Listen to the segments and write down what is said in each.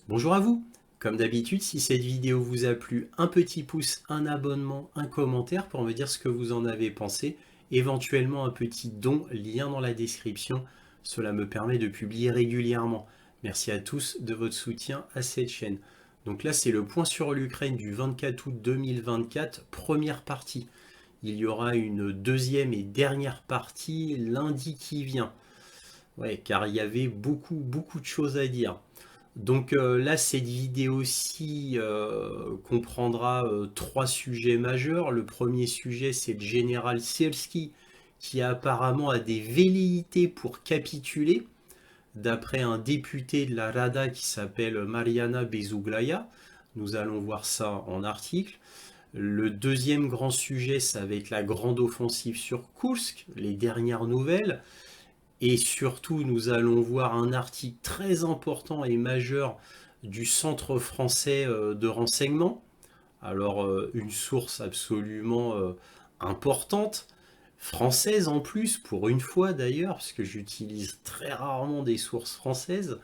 Bonjour à vous. Comme d'habitude, si cette vidéo vous a plu, un petit pouce, un abonnement, un commentaire pour me dire ce que vous en avez pensé, éventuellement un petit don, lien dans la description. Cela me permet de publier régulièrement. Merci à tous de votre soutien à cette chaîne. Donc là, c'est le point sur l'Ukraine du 24 août 2024, première partie. Il y aura une deuxième et dernière partie lundi qui vient. Ouais, car il y avait beaucoup de choses à dire. Donc là, cette vidéo-ci comprendra trois sujets majeurs. Le premier sujet, c'est le général Sierski qui apparemment a des velléités pour capituler, d'après un député de la Rada qui s'appelle Mariana Bezuglaya. Nous allons voir ça en article. Le deuxième grand sujet, ça va être la grande offensive sur Kursk, les dernières nouvelles. Et surtout, nous allons voir un article très important et majeur du Centre français de renseignement. Alors, une source absolument importante, française en plus, pour une fois d'ailleurs, parce que j'utilise très rarement des sources françaises.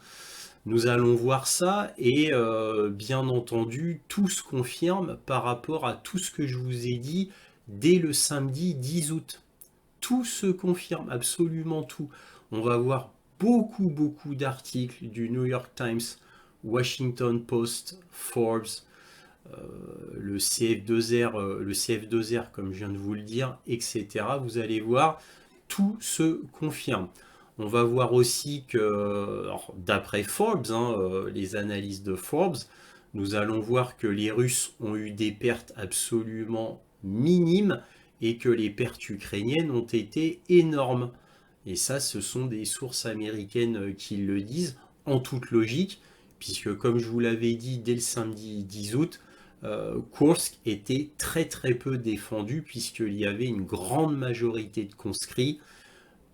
Nous allons voir ça et bien entendu, tout se confirme par rapport à tout ce que je vous ai dit dès le samedi 10 août. Tout se confirme, absolument tout. On va voir beaucoup d'articles du New York Times, Washington Post, Forbes, le CF2R, le CF2R comme je viens de vous le dire, etc. Vous allez voir, tout se confirme. On va voir aussi que, d'après Forbes, les analyses de Forbes, nous allons voir que les Russes ont eu des pertes absolument minimes et que les pertes ukrainiennes ont été énormes. Et ça, ce sont des sources américaines qui le disent, en toute logique, puisque comme je vous l'avais dit dès le samedi 10 août, Kursk était très peu défendu, puisqu'il y avait une grande majorité de conscrits,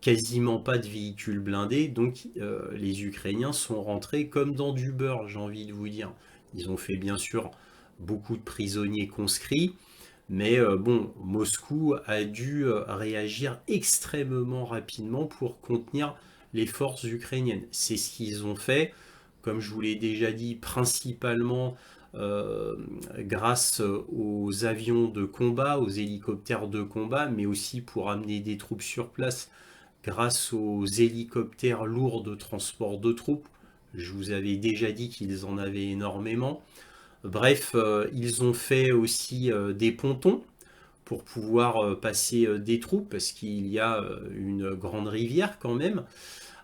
quasiment pas de véhicules blindés, donc les Ukrainiens sont rentrés comme dans du beurre, j'ai envie de vous dire. Ils ont fait bien sûr beaucoup de prisonniers conscrits, mais bon, Moscou a dû réagir extrêmement rapidement pour contenir les forces ukrainiennes. C'est ce qu'ils ont fait, comme je vous l'ai déjà dit, principalement grâce aux avions de combat, aux hélicoptères de combat, mais aussi pour amener des troupes sur place grâce aux hélicoptères lourds de transport de troupes. Je vous avais déjà dit qu'ils en avaient énormément. Bref, ils ont fait aussi des pontons pour pouvoir passer des troupes, parce qu'il y a une grande rivière quand même.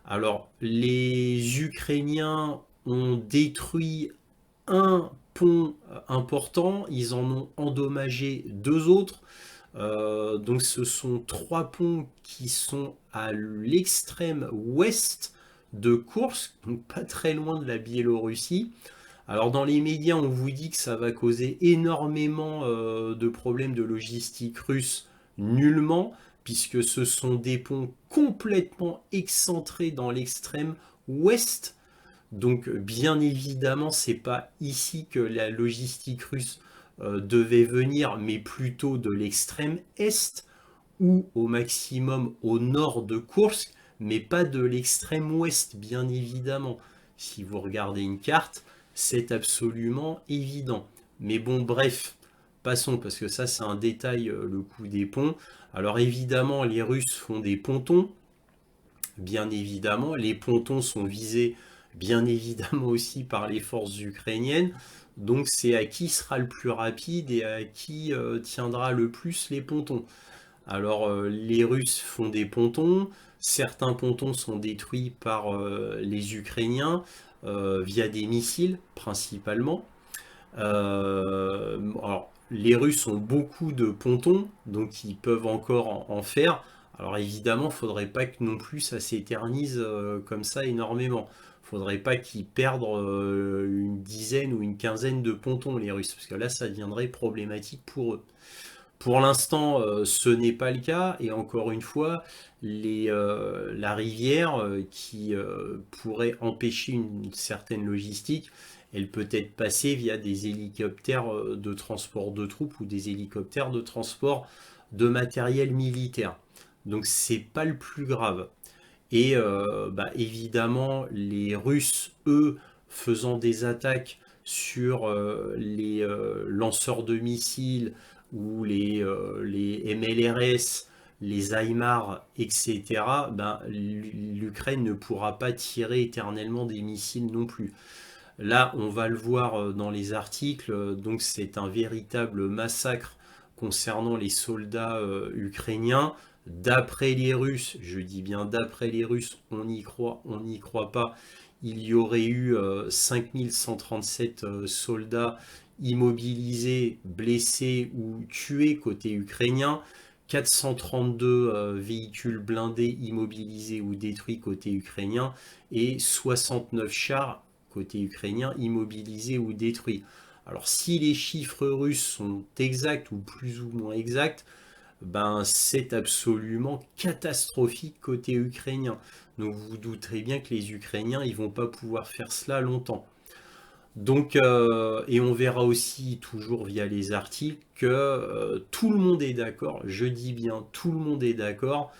Alors, les Ukrainiens ont détruit un pont important, ils en ont endommagé deux autres. Donc ce sont trois ponts qui sont à l'extrême ouest de Kursk, donc pas très loin de la Biélorussie. Alors dans les médias, on vous dit que ça va causer énormément de problèmes de logistique russe, nullement, puisque ce sont des ponts complètement excentrés dans l'extrême ouest. Donc bien évidemment, c'est pas ici que la logistique russe devait venir, mais plutôt de l'extrême est ou au maximum au nord de Kursk, mais pas de l'extrême ouest, bien évidemment. Si vous regardez une carte, c'est absolument évident. Mais bon, bref, passons, parce que ça, c'est un détail, le coup des ponts. Alors évidemment, les Russes font des pontons, bien évidemment. Les pontons sont visés, bien évidemment, aussi par les forces ukrainiennes. Donc c'est à qui sera le plus rapide et à qui tiendra le plus les pontons. Alors, les Russes font des pontons, certains pontons sont détruits par les Ukrainiens via des missiles principalement. Alors, les Russes ont beaucoup de pontons, donc ils peuvent encore en faire. Alors évidemment, il ne faudrait pas que non plus ça s'éternise comme ça énormément. Il ne faudrait pas qu'ils perdent une dizaine ou une quinzaine de pontons, les Russes, parce que là, ça deviendrait problématique pour eux. Pour l'instant, ce n'est pas le cas, et encore une fois, la rivière qui pourrait empêcher une certaine logistique, elle peut être passée via des hélicoptères de transport de troupes ou des hélicoptères de transport de matériel militaire. Donc c'est pas le plus grave. Et évidemment, les Russes, eux, faisant des attaques sur les lanceurs de missiles ou les MLRS, les HIMARS, etc., ben, l'Ukraine ne pourra pas tirer éternellement des missiles non plus. Là, on va le voir dans les articles, donc c'est un véritable massacre concernant les soldats ukrainiens. D'après les Russes, je dis bien d'après les Russes, on n'y croit pas, il y aurait eu 5137 soldats immobilisés, blessés ou tués côté ukrainien, 432 véhicules blindés immobilisés ou détruits côté ukrainien et 69 chars côté ukrainien immobilisés ou détruits. Alors si les chiffres russes sont exacts ou plus ou moins exacts, ben c'est absolument catastrophique côté ukrainien. Donc vous vous douterez bien que les Ukrainiens ils vont pas pouvoir faire cela longtemps. Donc, et on verra aussi toujours via les articles que tout le monde est d'accord, je dis bien tout le monde est d'accord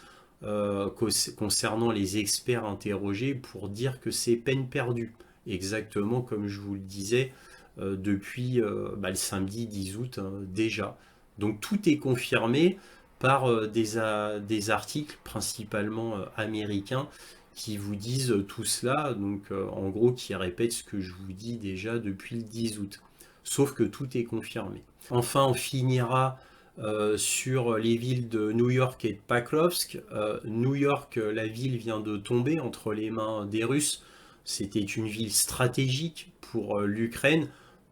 concernant les experts interrogés pour dire que c'est peine perdue. Exactement comme je vous le disais depuis le samedi 10 août déjà. Donc tout est confirmé par des articles principalement américains qui vous disent tout cela, donc en gros qui répètent ce que je vous dis déjà depuis le 10 août. Sauf que tout est confirmé. Enfin, on finira sur les villes de New York et de Pakrovsk. New York, la ville vient de tomber entre les mains des Russes. C'était une ville stratégique pour l'Ukraine.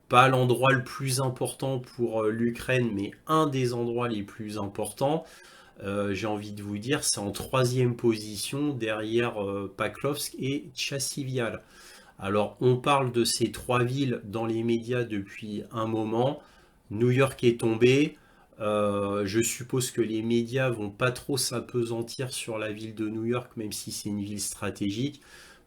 Pas l'endroit le plus important pour l'Ukraine, mais un des endroits les plus importants. J'ai envie de vous dire, c'est en troisième position derrière Pakrovsk et Tchassivial. Alors, on parle de ces trois villes dans les médias depuis un moment. New York est tombé. Je suppose que les médias vont pas trop s'apesantir sur la ville de New York, même si c'est une ville stratégique.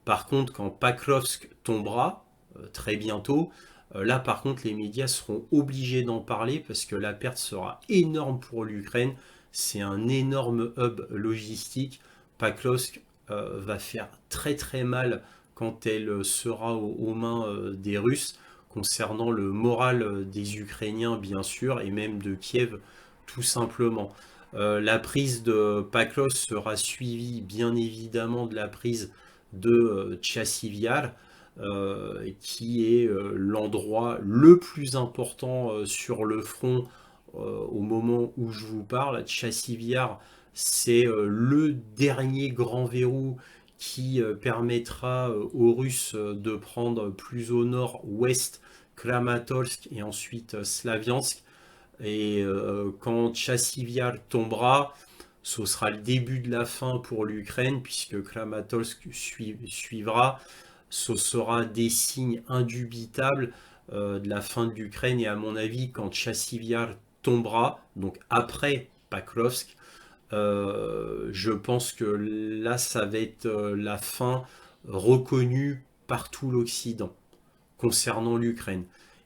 Par contre, quand Pakrovsk tombera, très bientôt, là par contre les médias seront obligés d'en parler parce que la perte sera énorme pour l'Ukraine. C'est un énorme hub logistique. Pakrovsk va faire très très mal quand elle sera aux mains des Russes, concernant le moral des Ukrainiens bien sûr, et même de Kiev tout simplement. La prise de Pakrovsk sera suivie bien évidemment de la prise de Tchassivial, qui est l'endroit le plus important sur le front au moment où je vous parle. Tchassiviar, c'est le dernier grand verrou qui permettra aux Russes de prendre plus au nord-ouest Kramatorsk et ensuite Slaviansk. Et quand Tchassiviar tombera, ce sera le début de la fin pour l'Ukraine, puisque Kramatorsk suivra. Ce sera des signes indubitables de la fin de l'Ukraine. Et à mon avis, quand Tchassiviar tombera, donc après Pakrovsk, je pense que là, ça va être la fin reconnue par tout l'Occident concernant l'Ukraine.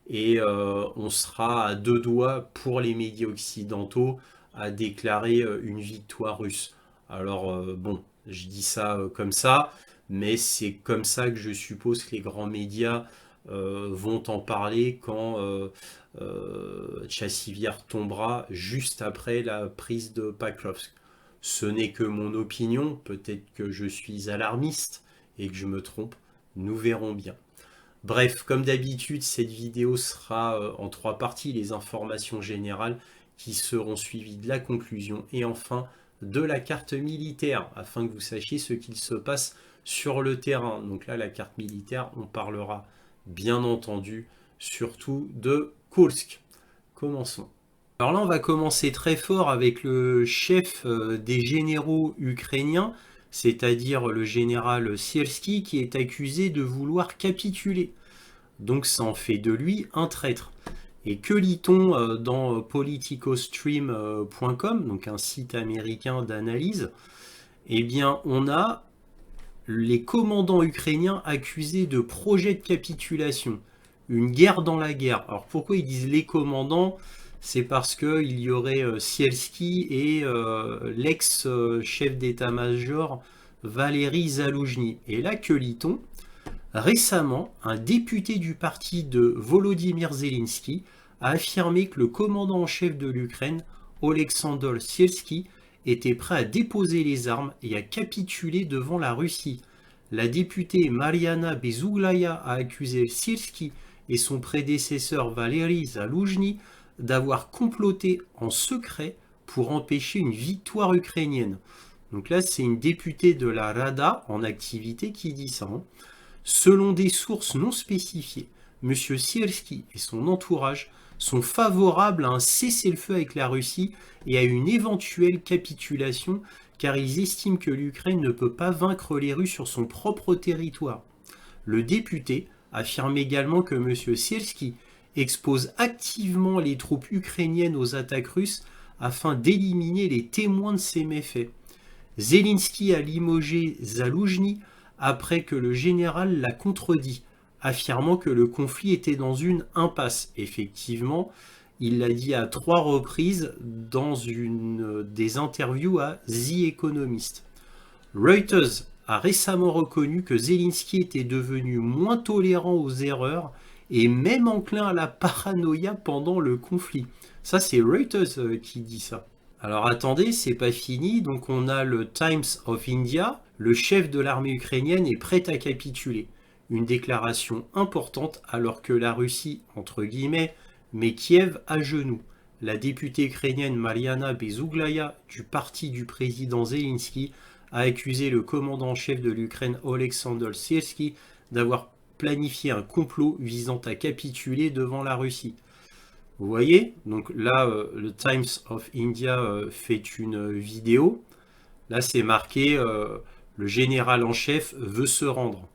Et on sera à deux doigts pour les médias occidentaux à déclarer une victoire russe. Alors bon, je dis ça comme ça, mais c'est comme ça que je suppose que les grands médias vont en parler quand Tchassiviar tombera juste après la prise de Pakrovsk. Ce n'est que mon opinion, peut-être que je suis alarmiste et que je me trompe, nous verrons bien. Bref, comme d'habitude, cette vidéo sera en trois parties, les informations générales qui seront suivies de la conclusion et enfin de la carte militaire, afin que vous sachiez ce qu'il se passe sur le terrain. Donc là, la carte militaire, on parlera bien entendu surtout de Kursk. Commençons. Alors là, on va commencer très fort avec le chef des généraux ukrainiens, c'est-à-dire le général Sierski, qui est accusé de vouloir capituler. Donc ça en fait de lui un traître. Et que lit-on dans politicostream.com, donc un site américain d'analyse? Eh bien, on a les commandants ukrainiens accusés de projet de capitulation. Une guerre dans la guerre. Alors pourquoi ils disent les commandants? C'est parce qu'il y aurait Sielski et l'ex-chef d'état-major Valéry Zaloujny. Et là, que lit-on? Récemment, un député du parti de Volodymyr Zelensky a affirmé que le commandant en chef de l'Ukraine, Oleksandr Syrskyi, était prêt à déposer les armes et à capituler devant la Russie. La députée Mariana Bezuglaya a accusé Syrskyi et son prédécesseur Valery Zaloujny d'avoir comploté en secret pour empêcher une victoire ukrainienne. Donc là, c'est une députée de la Rada en activité qui dit ça. Selon des sources non spécifiées, M. Syrskyi et son entourage sont favorables à un cessez-le-feu avec la Russie et à une éventuelle capitulation car ils estiment que l'Ukraine ne peut pas vaincre les Russes sur son propre territoire. Le député affirme également que M. Syrskyi expose activement les troupes ukrainiennes aux attaques russes afin d'éliminer les témoins de ces méfaits. Zelensky a limogé Zaloujny après que le général l'a contredit, affirmant que le conflit était dans une impasse. Effectivement, il l'a dit à 3 reprises dans une des interviews à The Economist. Reuters a récemment reconnu que Zelensky était devenu moins tolérant aux erreurs et même enclin à la paranoïa pendant le conflit. Ça, c'est Reuters qui dit ça. Alors attendez, c'est pas fini. Donc on a le Times of India. Le chef de l'armée ukrainienne est prêt à capituler. Une déclaration importante alors que la Russie, entre guillemets, met Kiev à genoux. La députée ukrainienne Mariana Bezuglaya du parti du président Zelensky a accusé le commandant en chef de l'Ukraine Oleksandr Syrskyi d'avoir planifié un complot visant à capituler devant la Russie. Vous voyez, donc là, le Times of India fait une vidéo. Là, c'est marqué le général en chef veut se rendre.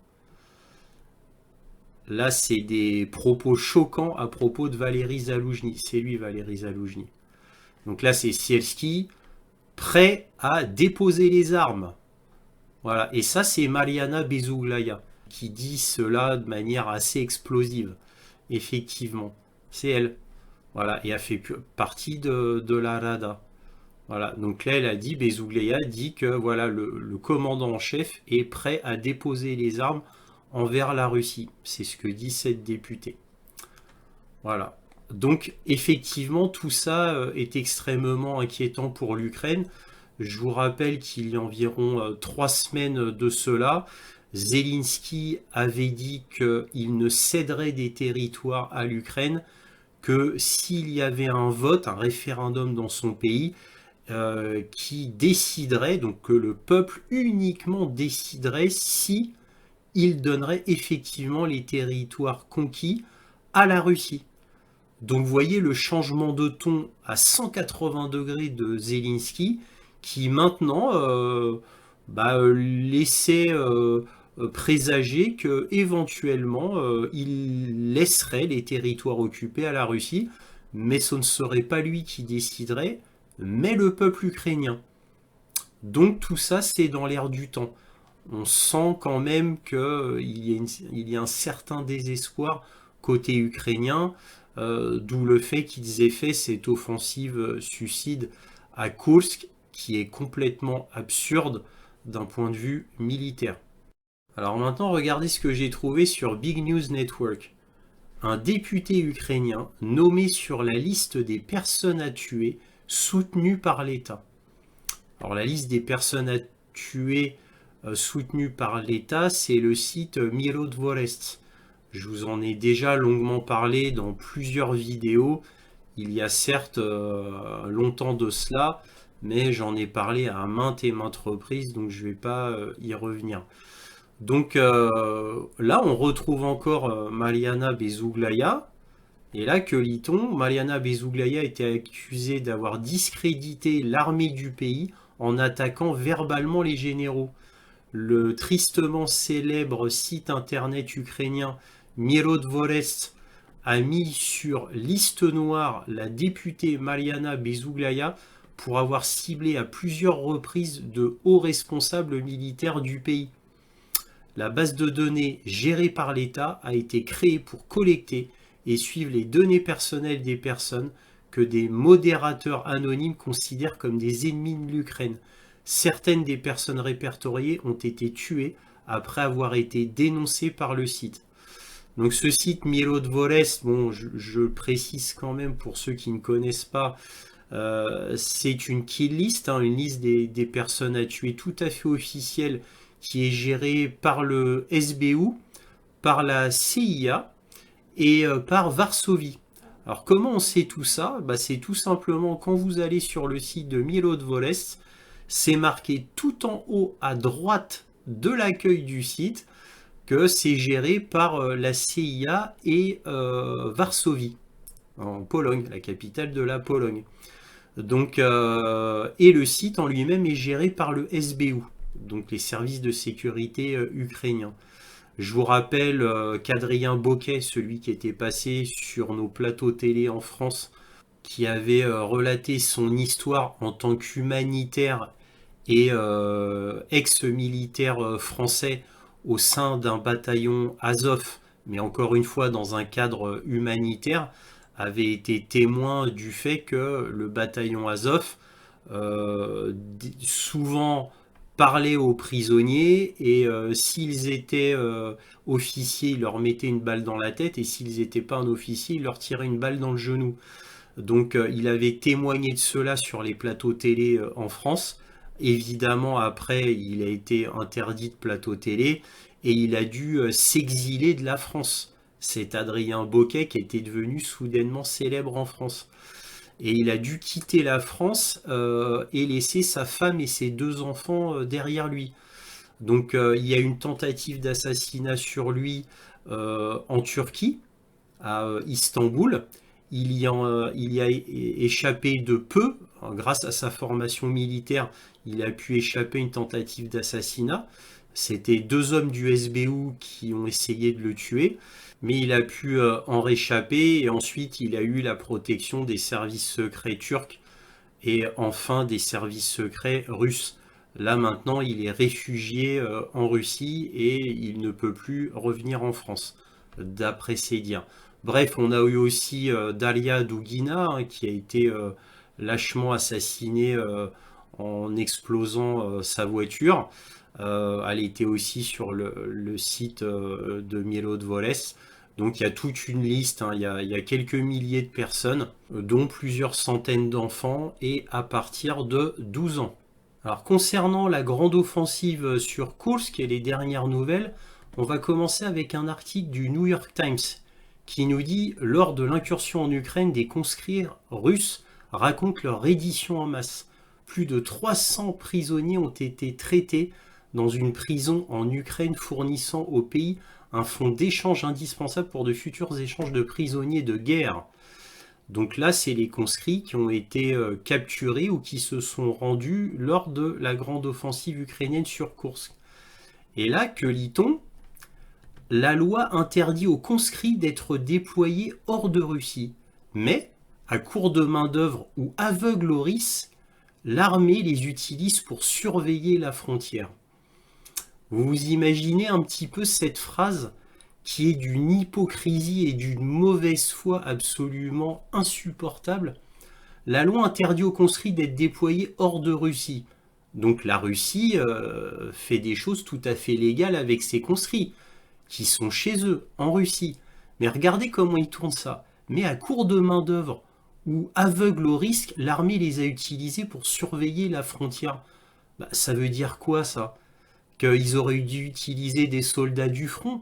Là, c'est des propos choquants à propos de Valery Zaloujny. C'est lui, Valery Zaloujny. Donc là, c'est Syrskyi prêt à déposer les armes. Voilà. Et ça, c'est Mariana Bezuglaya qui dit cela de manière assez explosive. Effectivement, c'est elle. Voilà, et a fait partie de la Rada. Voilà, donc là, elle a dit, Bezuglaya dit que voilà, le commandant en chef est prêt à déposer les armes envers la Russie. C'est ce que dit cette députée. Voilà. Donc, effectivement, tout ça est extrêmement inquiétant pour l'Ukraine. Je vous rappelle qu'il y a environ 3 semaines de cela, Zelensky avait dit qu'il ne céderait des territoires à l'Ukraine que s'il y avait un vote, un référendum dans son pays qui déciderait, donc que le peuple uniquement déciderait si il donnerait effectivement les territoires conquis à la Russie. Donc vous voyez le changement de ton à 180 degrés de Zelensky qui maintenant laissait présager que éventuellement il laisserait les territoires occupés à la Russie, mais ce ne serait pas lui qui déciderait, mais le peuple ukrainien. Donc tout ça, c'est dans l'air du temps. On sent quand même qu'il y a un certain désespoir côté ukrainien, d'où le fait qu'ils aient fait cette offensive suicide à Kursk, qui est complètement absurde d'un point de vue militaire. Alors maintenant, regardez ce que j'ai trouvé sur Big News Network. Un député ukrainien nommé sur la liste des personnes à tuer soutenues par l'État. Alors la liste des personnes à tuer soutenues par l'État, c'est le site Mirotvorest. Je vous en ai déjà longuement parlé dans plusieurs vidéos. Il y a certes longtemps de cela, mais j'en ai parlé à maintes et maintes reprises, donc je ne vais pas y revenir. Donc là, on retrouve encore Mariana Bezuglaya. Et là, que lit-on? Mariana Bezuglaya a été accusée d'avoir discrédité l'armée du pays en attaquant verbalement les généraux. Le tristement célèbre site internet ukrainien Mirotvorest a mis sur liste noire la députée Mariana Bezuglaya pour avoir ciblé à plusieurs reprises de hauts responsables militaires du pays. La base de données gérée par l'État a été créée pour collecter et suivre les données personnelles des personnes que des modérateurs anonymes considèrent comme des ennemis de l'Ukraine. Certaines des personnes répertoriées ont été tuées après avoir été dénoncé par le site. Donc ce site Mielo Dvores, bon, je précise quand même pour ceux qui ne connaissent pas, c'est une kill list, hein, une liste des personnes à tuer tout à fait officielle qui est gérée par le SBU, par la CIA et par Varsovie. Alors comment on sait tout ça? Bah, c'est tout simplement quand vous allez sur le site de Mielo Dvores, c'est marqué tout en haut à droite de l'accueil du site que c'est géré par la CIA et Varsovie, en Pologne, la capitale de la Pologne. Donc, et le site en lui-même est géré par le SBU, donc les services de sécurité ukrainiens. Je vous rappelle qu'Adrien Boquet, celui qui était passé sur nos plateaux télé en France, qui avait relaté son histoire en tant qu'humanitaire et ex-militaire français au sein d'un bataillon Azov, mais encore une fois dans un cadre humanitaire, avait été témoin du fait que le bataillon Azov souvent parlait aux prisonniers et s'ils étaient officiers, il leur mettait une balle dans la tête et s'ils n'étaient pas un officier, il leur tirait une balle dans le genou. Donc il avait témoigné de cela sur les plateaux télé en France. Évidemment, après, il a été interdit de plateau télé et il a dû s'exiler de la France. C'est Adrien Boquet qui était devenu soudainement célèbre en France. Et il a dû quitter la France et laisser sa femme et ses 2 enfants derrière lui. Donc il y a une tentative d'assassinat sur lui en Turquie, à Istanbul. Il y a échappé de peu, grâce à sa formation militaire, il a pu échapper à une tentative d'assassinat. C'était 2 hommes du SBU qui ont essayé de le tuer, mais il a pu en réchapper et ensuite il a eu la protection des services secrets turcs et enfin des services secrets russes. Là maintenant il est réfugié en Russie et il ne peut plus revenir en France, d'après ses dires. Bref, on a eu aussi Dalia Dugina qui a été lâchement assassinée en explosant sa voiture. Elle était aussi sur le site de Mielo Dvores. Donc il y a toute une liste, hein, il y a quelques milliers de personnes, dont plusieurs centaines d'enfants et à partir de 12 ans. Alors concernant la grande offensive sur Kursk et les dernières nouvelles, on va commencer avec un article du New York Times qui nous dit « Lors de l'incursion en Ukraine, des conscrits russes racontent leur reddition en masse. Plus de 300 prisonniers ont été traités dans une prison en Ukraine fournissant au pays un fonds d'échange indispensable pour de futurs échanges de prisonniers de guerre. » Donc là, c'est les conscrits qui ont été capturés ou qui se sont rendus lors de la grande offensive ukrainienne sur Kursk. Et là, que lit-on ? La loi interdit aux conscrits d'être déployés hors de Russie, mais, à court de main-d'œuvre ou aveugle au risque, l'armée les utilise pour surveiller la frontière. Vous vous imaginez un petit peu cette phrase qui est d'une hypocrisie et d'une mauvaise foi absolument insupportable. La loi interdit aux conscrits d'être déployés hors de Russie. Donc la Russie fait des choses tout à fait légales avec ses conscrits, qui sont chez eux, en Russie. Mais regardez comment ils tournent ça. Mais à court de main-d'œuvre ou aveugle au risque, l'armée les a utilisés pour surveiller la frontière. Bah, ça veut dire quoi ça ? Qu'ils auraient dû utiliser des soldats du front ?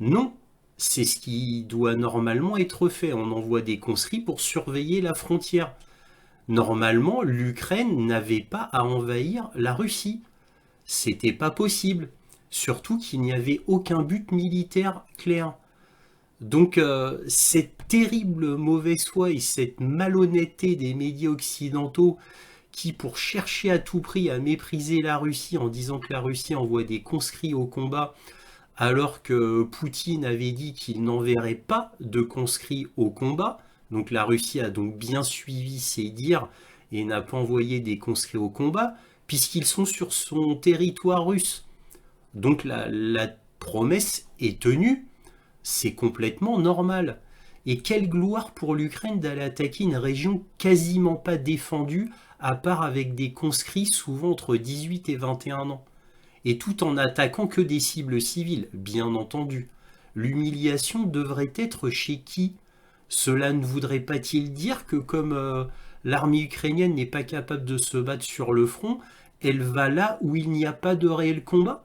Non, c'est ce qui doit normalement être fait. On envoie des conscrits pour surveiller la frontière. Normalement, l'Ukraine n'avait pas à envahir la Russie. C'était pas possible. Surtout qu'il n'y avait aucun but militaire clair. Donc cette terrible mauvaise foi et cette malhonnêteté des médias occidentaux qui, pour chercher à tout prix à mépriser la Russie en disant que la Russie envoie des conscrits au combat, alors que Poutine avait dit qu'il n'enverrait pas de conscrits au combat, donc la Russie a donc bien suivi ses dires et n'a pas envoyé des conscrits au combat, puisqu'ils sont sur son territoire russe. Donc la promesse est tenue, c'est complètement normal. Et quelle gloire pour l'Ukraine d'aller attaquer une région quasiment pas défendue, à part avec des conscrits souvent entre 18 et 21 ans. et tout en attaquant que des cibles civiles, bien entendu. L'humiliation devrait être chez qui? Cela ne voudrait pas-il dire que comme l'armée ukrainienne n'est pas capable de se battre sur le front, elle va là où il n'y a pas de réel combat?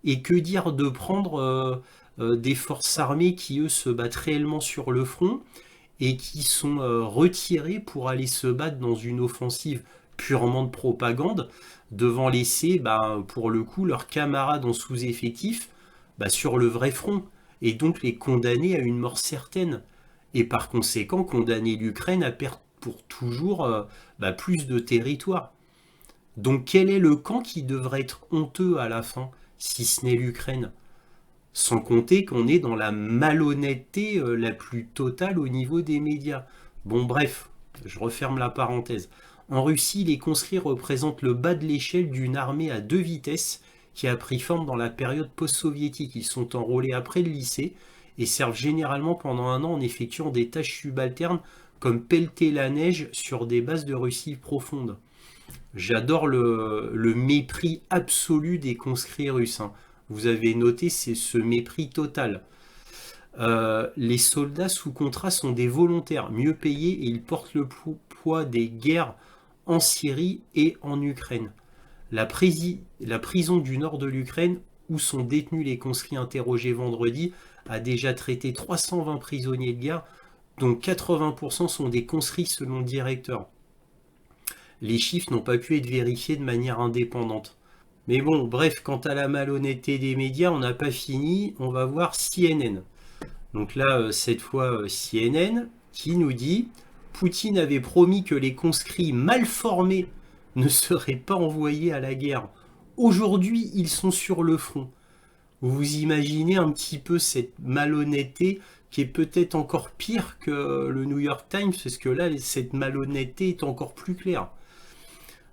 Et que dire de prendre des forces armées qui, eux, se battent réellement sur le front et qui sont retirées pour aller se battre dans une offensive purement de propagande, devant laisser, bah, pour le coup, leurs camarades en sous-effectif bah, sur le vrai front, et donc les condamner à une mort certaine. Et par conséquent, condamner l'Ukraine à perdre pour toujours bah, plus de territoire. Donc quel est le camp qui devrait être honteux à la fin, si ce n'est l'Ukraine? Sans compter qu'on est dans la malhonnêteté la plus totale au niveau des médias. Bon bref, je referme la parenthèse. En Russie, les conscrits représentent le bas de l'échelle d'une armée à deux vitesses qui a pris forme dans la période post-soviétique. Ils sont enrôlés après le lycée et servent généralement pendant un an en effectuant des tâches subalternes comme pelleter la neige sur des bases de Russie profonde. J'adore le mépris absolu des conscrits russes, hein. Vous avez noté, c'est ce mépris total. Les soldats sous contrat sont des volontaires mieux payés et ils portent le poids des guerres en Syrie et en Ukraine. La prison du nord de l'Ukraine, où sont détenus les conscrits interrogés vendredi, a déjà traité 320 prisonniers de guerre, dont 80% sont des conscrits selon le directeur. Les chiffres n'ont pas pu être vérifiés de manière indépendante. Mais bon, bref, quant à la malhonnêteté des médias, on n'a pas fini, on va voir CNN. Donc là, cette fois, CNN, qui nous dit « Poutine avait promis que les conscrits mal formés ne seraient pas envoyés à la guerre. Aujourd'hui, ils sont sur le front. » Vous imaginez un petit peu cette malhonnêteté qui est peut-être encore pire que le New York Times, parce que là, cette malhonnêteté est encore plus claire.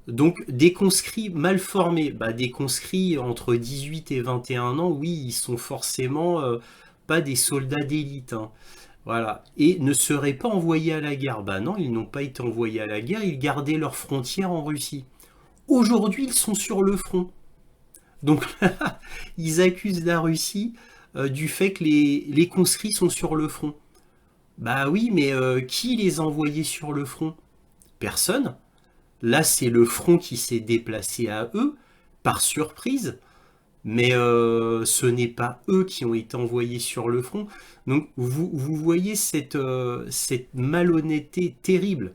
Donc des conscrits mal formés, bah, des conscrits entre 18 et 21 ans, oui, ils sont forcément pas des soldats d'élite, hein. Voilà. Et ne seraient pas envoyés à la guerre. Bah non, ils n'ont pas été envoyés à la guerre, ils gardaient leurs frontières en Russie. Aujourd'hui, ils sont sur le front. Donc là, ils accusent la Russie du fait que les conscrits sont sur le front. Bah oui, mais qui les a envoyés sur le front? Personne. Là, c'est le front qui s'est déplacé à eux, par surprise, mais ce n'est pas eux qui ont été envoyés sur le front. Donc, vous voyez cette malhonnêteté terrible.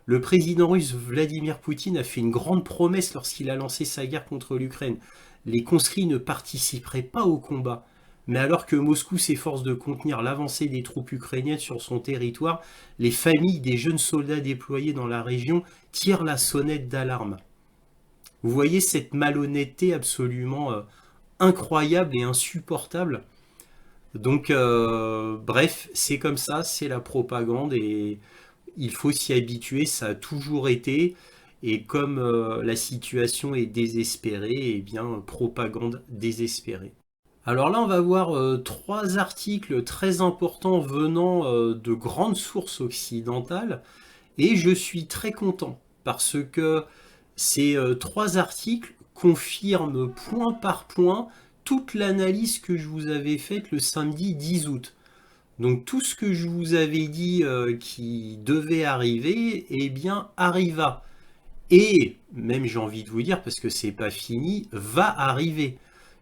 Le président russe Vladimir Poutine a fait une grande promesse lorsqu'il a lancé sa guerre contre l'Ukraine. Les conscrits ne participeraient pas au combat. Mais alors que Moscou s'efforce de contenir l'avancée des troupes ukrainiennes sur son territoire, les familles des jeunes soldats déployés dans la région tirent la sonnette d'alarme. Vous voyez cette malhonnêteté absolument incroyable et insupportable. Donc, bref, c'est comme ça, c'est la propagande et il faut s'y habituer, ça a toujours été. Et comme la situation est désespérée, eh bien, propagande désespérée. Alors là, on va voir trois articles très importants venant de grandes sources occidentales et je suis très content parce que ces trois articles confirment point par point toute l'analyse que je vous avais faite le samedi 10 août. Donc tout ce que je vous avais dit qui devait arriver, eh bien arriva. Et même j'ai envie de vous dire, parce que c'est pas fini, va arriver.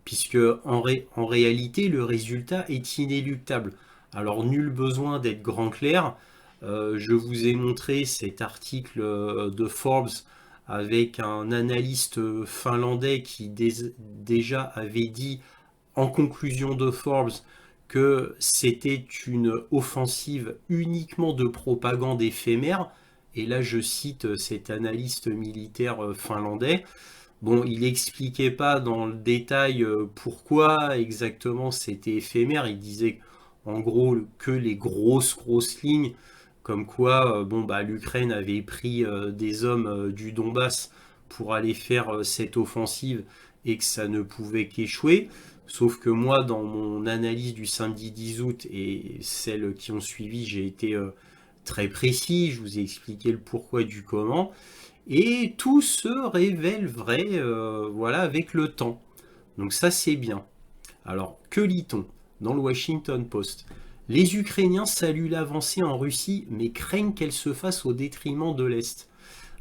Puisque en réalité, le résultat est inéluctable. Alors nul besoin d'être grand clair. Je vous ai montré cet article de Forbes avec un analyste finlandais qui déjà avait dit en conclusion de Forbes que c'était une offensive uniquement de propagande éphémère. Et là, je cite cet analyste militaire finlandais. Bon, il n'expliquait pas dans le détail pourquoi exactement c'était éphémère. Il disait en gros que les grosses lignes, comme quoi bon, bah, l'Ukraine avait pris des hommes du Donbass pour aller faire cette offensive et que ça ne pouvait qu'échouer. Sauf que moi, dans mon analyse du samedi 10 août et celles qui ont suivi, j'ai été très précis. Je vous ai expliqué le pourquoi du comment. Et tout se révèle vrai voilà, avec le temps. Donc ça, c'est bien. Alors, que lit-on dans le Washington Post? Les Ukrainiens saluent l'avancée en Russie, mais craignent qu'elle se fasse au détriment de l'Est.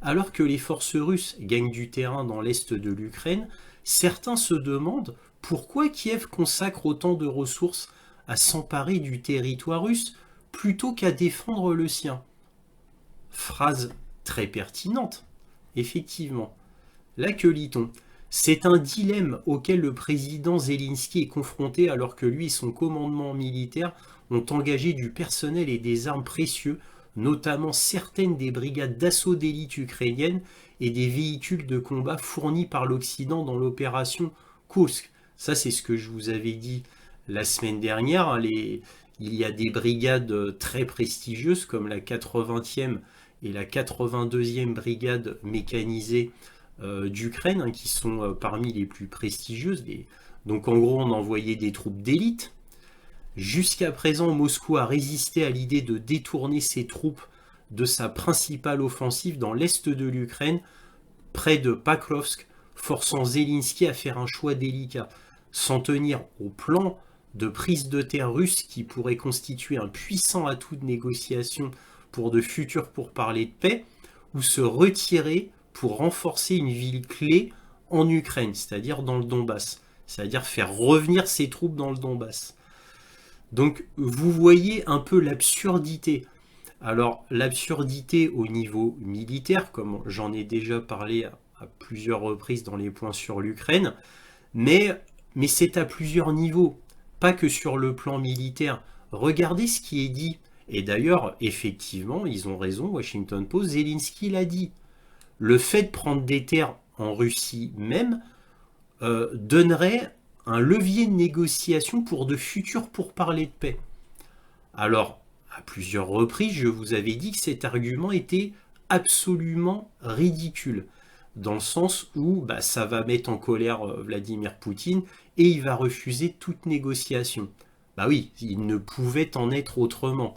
Alors que les forces russes gagnent du terrain dans l'Est de l'Ukraine, certains se demandent pourquoi Kiev consacre autant de ressources à s'emparer du territoire russe plutôt qu'à défendre le sien. Phrase très pertinente, effectivement. Là, que lit-on? C'est un dilemme auquel le président Zelensky est confronté alors que lui et son commandement militaire ont engagé du personnel et des armes précieux, notamment certaines des brigades d'assaut d'élite ukrainiennes et des véhicules de combat fournis par l'Occident dans l'opération Kursk. Ça, c'est ce que je vous avais dit la semaine dernière. Il y a des brigades très prestigieuses comme la 80e et la 82e brigade mécanisée d'Ukraine, hein, qui sont parmi les plus prestigieuses. Donc en gros, on envoyait des troupes d'élite. Jusqu'à présent, Moscou a résisté à l'idée de détourner ses troupes de sa principale offensive dans l'est de l'Ukraine, près de Pakrovsk, forçant Zelensky à faire un choix délicat, s'en tenir au plan de prise de terre russe qui pourrait constituer un puissant atout de négociation pour de futurs pourparlers de paix, ou se retirer pour renforcer une ville clé en Ukraine, c'est-à-dire dans le Donbass, c'est-à-dire faire revenir ses troupes dans le Donbass. Donc vous voyez un peu l'absurdité. Alors l'absurdité au niveau militaire, comme j'en ai déjà parlé à plusieurs reprises dans les points sur l'Ukraine, mais c'est à plusieurs niveaux, pas que sur le plan militaire. Regardez ce qui est dit. Et d'ailleurs, effectivement, ils ont raison, Washington Post, Zelensky l'a dit. Le fait de prendre des terres en Russie même donnerait un levier de négociation pour de futurs pourparlers de paix. Alors, à plusieurs reprises, je vous avais dit que cet argument était absolument ridicule, dans le sens où ça va mettre en colère Vladimir Poutine et il va refuser toute négociation. Bah oui, il ne pouvait en être autrement.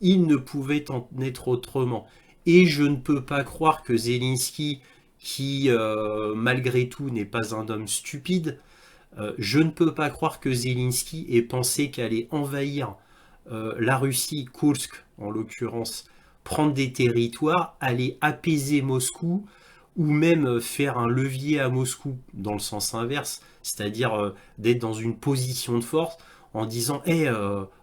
Il ne pouvait en être autrement. Et je ne peux pas croire que Zelensky, qui malgré tout n'est pas un homme stupide, je ne peux pas croire que Zelensky ait pensé qu'aller envahir la Russie, Kursk en l'occurrence, prendre des territoires, aller apaiser Moscou, ou même faire un levier à Moscou dans le sens inverse, c'est-à-dire d'être dans une position de force en disant hey,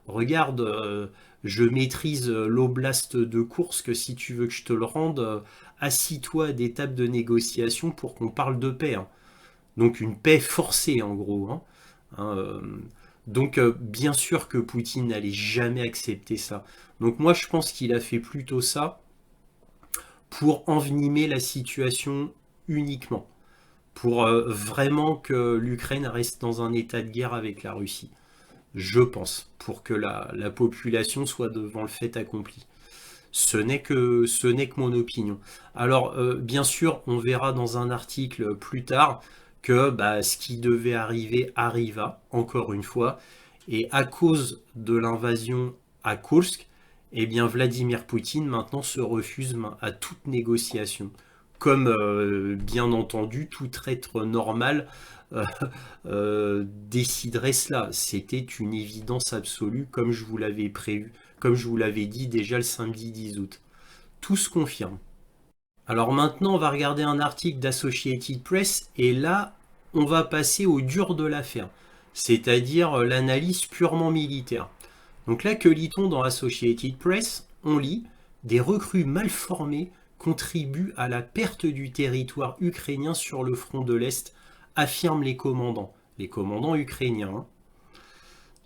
regarde, je maîtrise l'oblast de Kursk, si tu veux que je te le rende, assis-toi à des tables de négociation pour qu'on parle de paix. Hein. Donc une paix forcée en gros. Hein. Donc bien sûr que Poutine n'allait jamais accepter ça. Donc moi je pense qu'il a fait plutôt ça pour envenimer la situation uniquement. Pour vraiment que l'Ukraine reste dans un état de guerre avec la Russie. Je pense, pour que la population soit devant le fait accompli. Ce n'est que mon opinion. Alors, bien sûr, on verra dans un article plus tard que ce qui devait arriver arriva, encore une fois, et à cause de l'invasion à Kursk, eh bien Vladimir Poutine maintenant se refuse à toute négociation. Comme bien entendu tout être normal euh, déciderait cela. C'était une évidence absolue, comme je vous l'avais prévu, comme je vous l'avais dit déjà le samedi 10 août. Tout se confirme. Alors maintenant, on va regarder un article d'Associated Press, et là, on va passer au dur de l'affaire, c'est-à-dire l'analyse purement militaire. Donc là, que lit-on dans Associated Press? On lit « Des recrues mal formées contribuent à la perte du territoire ukrainien sur le front de l'Est », affirment les commandants ukrainiens. Hein.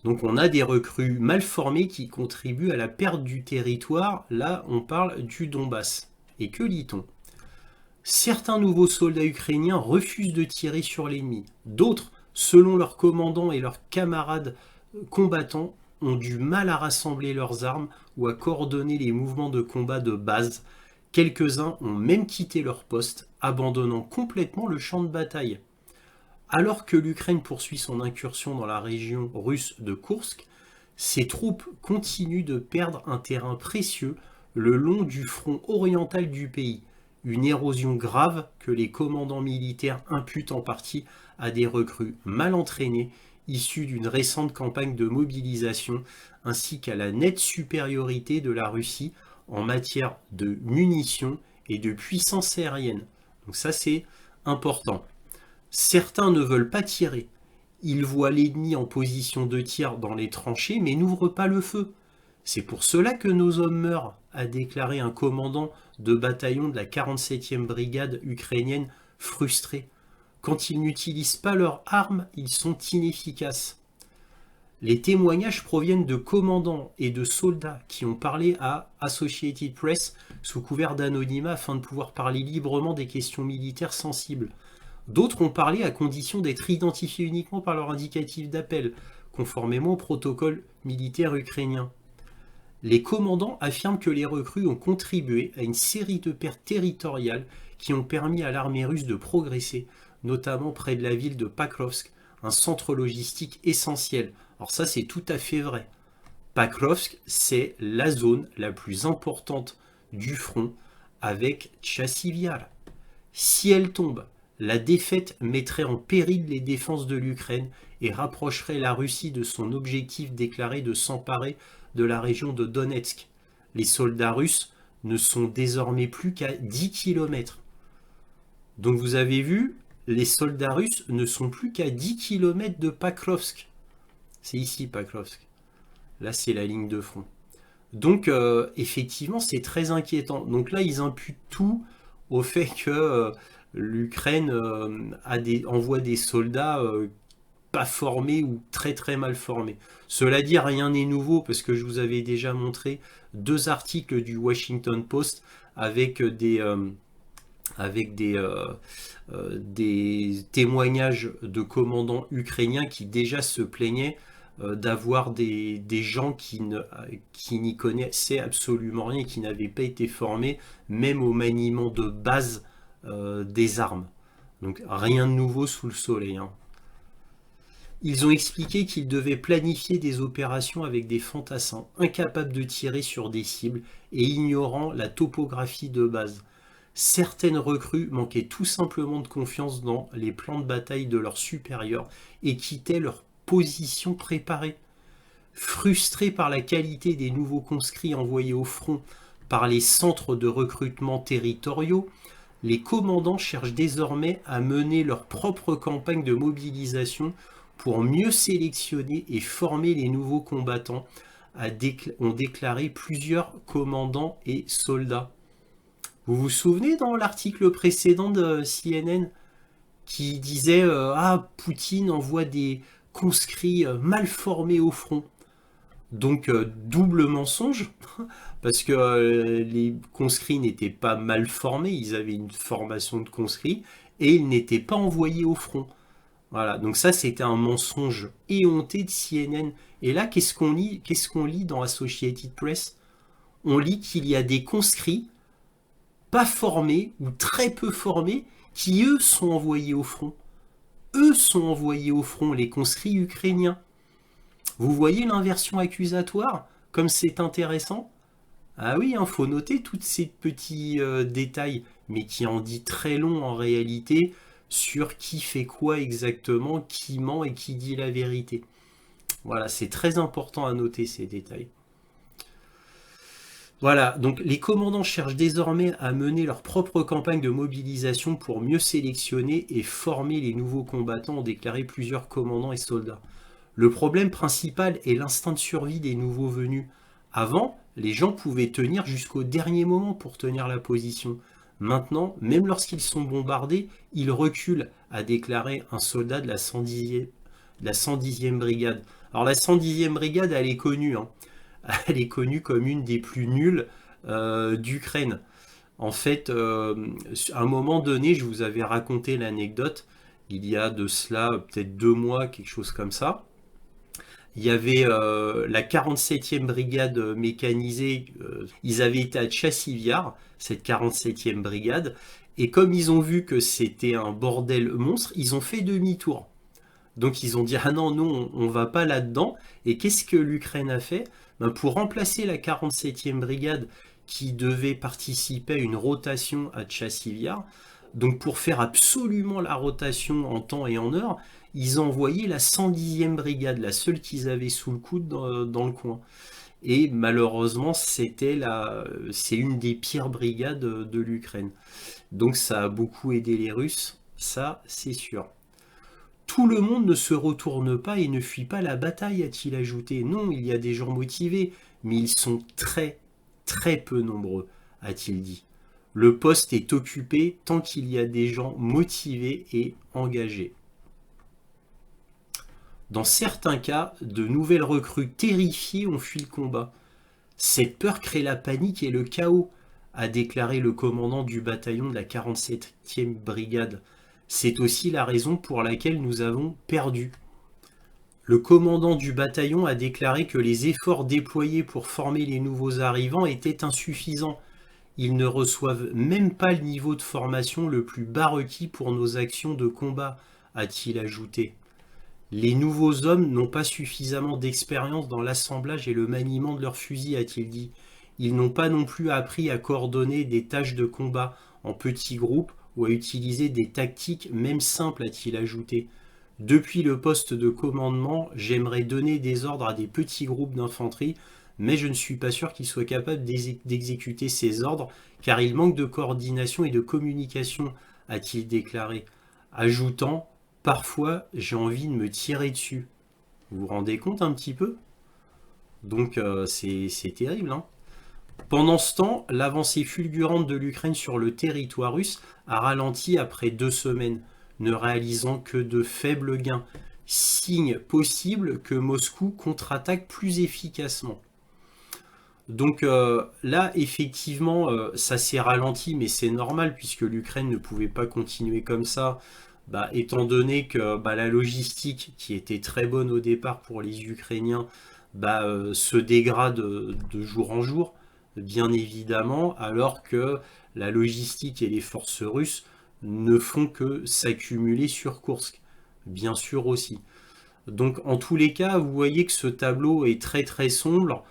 Donc on a des recrues mal formées qui contribuent à la perte du territoire. Là, on parle du Donbass. Et que lit-on? Certains nouveaux soldats ukrainiens refusent de tirer sur l'ennemi. D'autres, selon leurs commandants et leurs camarades combattants, ont du mal à rassembler leurs armes ou à coordonner les mouvements de combat de base. Quelques-uns ont même quitté leur poste, abandonnant complètement le champ de bataille. Alors que l'Ukraine poursuit son incursion dans la région russe de Kursk, ses troupes continuent de perdre un terrain précieux le long du front oriental du pays, une érosion grave que les commandants militaires imputent en partie à des recrues mal entraînées, issues d'une récente campagne de mobilisation, ainsi qu'à la nette supériorité de la Russie en matière de munitions et de puissance aérienne. Donc ça c'est important. Certains ne veulent pas tirer. Ils voient l'ennemi en position de tir dans les tranchées mais n'ouvrent pas le feu. C'est pour cela que nos hommes meurent, a déclaré un commandant de bataillon de la 47e brigade ukrainienne frustré. Quand ils n'utilisent pas leurs armes, ils sont inefficaces. Les témoignages proviennent de commandants et de soldats qui ont parlé à Associated Press sous couvert d'anonymat afin de pouvoir parler librement des questions militaires sensibles. D'autres ont parlé à condition d'être identifiés uniquement par leur indicatif d'appel, conformément au protocole militaire ukrainien. Les commandants affirment que les recrues ont contribué à une série de pertes territoriales qui ont permis à l'armée russe de progresser, notamment près de la ville de Pakrovsk, un centre logistique essentiel. Alors ça, c'est tout à fait vrai. Pakrovsk, c'est la zone la plus importante du front avec Tchassivyar. Si elle tombe, la défaite mettrait en péril les défenses de l'Ukraine et rapprocherait la Russie de son objectif déclaré de s'emparer de la région de Donetsk. Les soldats russes ne sont désormais plus qu'à 10 km. Donc vous avez vu, les soldats russes ne sont plus qu'à 10 km de Pakrovsk. C'est ici Pakrovsk. Là, c'est la ligne de front. Donc, effectivement, c'est très inquiétant. Donc là, ils imputent tout au fait que l'Ukraine envoie des soldats pas formés ou très très mal formés. Cela dit, rien n'est nouveau parce que je vous avais déjà montré 2 articles du Washington Post avec des témoignages de commandants ukrainiens qui déjà se plaignaient d'avoir des gens qui n'y connaissaient absolument rien, qui n'avaient pas été formés même au maniement de base des armes. Donc rien de nouveau sous le soleil. Ils ont expliqué qu'ils devaient planifier des opérations avec des fantassins, incapables de tirer sur des cibles et ignorant la topographie de base. Certaines recrues manquaient tout simplement de confiance dans les plans de bataille de leurs supérieurs et quittaient leur position préparée. Frustrés par la qualité des nouveaux conscrits envoyés au front par les centres de recrutement territoriaux, les commandants cherchent désormais à mener leur propre campagne de mobilisation pour mieux sélectionner et former les nouveaux combattants, ont déclaré plusieurs commandants et soldats. Vous vous souvenez dans l'article précédent de CNN qui disait Poutine envoie des conscrits mal formés au front. Donc double mensonge, parce que les conscrits n'étaient pas mal formés, ils avaient une formation de conscrits, et ils n'étaient pas envoyés au front. Voilà, donc ça c'était un mensonge éhonté de CNN. Et là, qu'est-ce qu'on lit dans Associated Press? On lit qu'il y a des conscrits pas formés, ou très peu formés, qui eux sont envoyés au front. Eux sont envoyés au front, les conscrits ukrainiens. Vous voyez l'inversion accusatoire, comme c'est intéressant? Ah oui, faut noter tous ces petits détails, mais qui en dit très long en réalité sur qui fait quoi exactement, qui ment et qui dit la vérité. Voilà, c'est très important à noter ces détails. Voilà, donc les commandants cherchent désormais à mener leur propre campagne de mobilisation pour mieux sélectionner et former les nouveaux combattants, ont déclaré plusieurs commandants et soldats. Le problème principal est l'instinct de survie des nouveaux venus. Avant, les gens pouvaient tenir jusqu'au dernier moment pour tenir la position. Maintenant, même lorsqu'ils sont bombardés, ils reculent, a déclaré un soldat de la 110e brigade. Alors la 110e brigade, elle est connue. Elle est connue comme une des plus nulles d'Ukraine. En fait, à un moment donné, je vous avais raconté l'anecdote, il y a de cela peut-être 2 mois, quelque chose comme ça. Il y avait la 47e brigade mécanisée, ils avaient été à Tchassivyar, cette 47e brigade, et comme ils ont vu que c'était un bordel monstre, ils ont fait demi-tour. Donc ils ont dit ah non, on va pas là-dedans. Et qu'est-ce que l'Ukraine a fait? Pour remplacer la 47e brigade qui devaient participer à une rotation à Tchassiviar. Donc pour faire absolument la rotation en temps et en heure, ils envoyaient la 110e brigade, la seule qu'ils avaient sous le coude dans le coin. Et malheureusement, c'est une des pires brigades de l'Ukraine. Donc ça a beaucoup aidé les Russes, ça c'est sûr. Tout le monde ne se retourne pas et ne fuit pas la bataille, a-t-il ajouté. Non, il y a des gens motivés, mais ils sont très, très peu nombreux, a-t-il dit. Le poste est occupé tant qu'il y a des gens motivés et engagés. Dans certains cas, de nouvelles recrues terrifiées ont fui le combat. Cette peur crée la panique et le chaos, a déclaré le commandant du bataillon de la 47e brigade. C'est aussi la raison pour laquelle nous avons perdu. Le commandant du bataillon a déclaré que les efforts déployés pour former les nouveaux arrivants étaient insuffisants. Ils ne reçoivent même pas le niveau de formation le plus bas requis pour nos actions de combat, a-t-il ajouté. Les nouveaux hommes n'ont pas suffisamment d'expérience dans l'assemblage et le maniement de leurs fusils, a-t-il dit. Ils n'ont pas non plus appris à coordonner des tâches de combat en petits groupes ou à utiliser des tactiques même simples, a-t-il ajouté. Depuis le poste de commandement, j'aimerais donner des ordres à des petits groupes d'infanterie, mais je ne suis pas sûr qu'ils soient capables d'exécuter ces ordres, car il manque de coordination et de communication, a-t-il déclaré, ajoutant « Parfois, j'ai envie de me tirer dessus ». Vous vous rendez compte un petit peu? Donc c'est terrible, hein. Pendant ce temps, l'avancée fulgurante de l'Ukraine sur le territoire russe a ralenti après 2 semaines, ne réalisant que de faibles gains, signe possible que Moscou contre-attaque plus efficacement. Donc là, effectivement, ça s'est ralenti, mais c'est normal puisque l'Ukraine ne pouvait pas continuer comme ça, étant donné que la logistique, qui était très bonne au départ pour les Ukrainiens, se dégrade de jour en jour, bien évidemment, alors que la logistique et les forces russes ne font que s'accumuler sur Koursk, bien sûr aussi. Donc en tous les cas, vous voyez que ce tableau est très très sombre,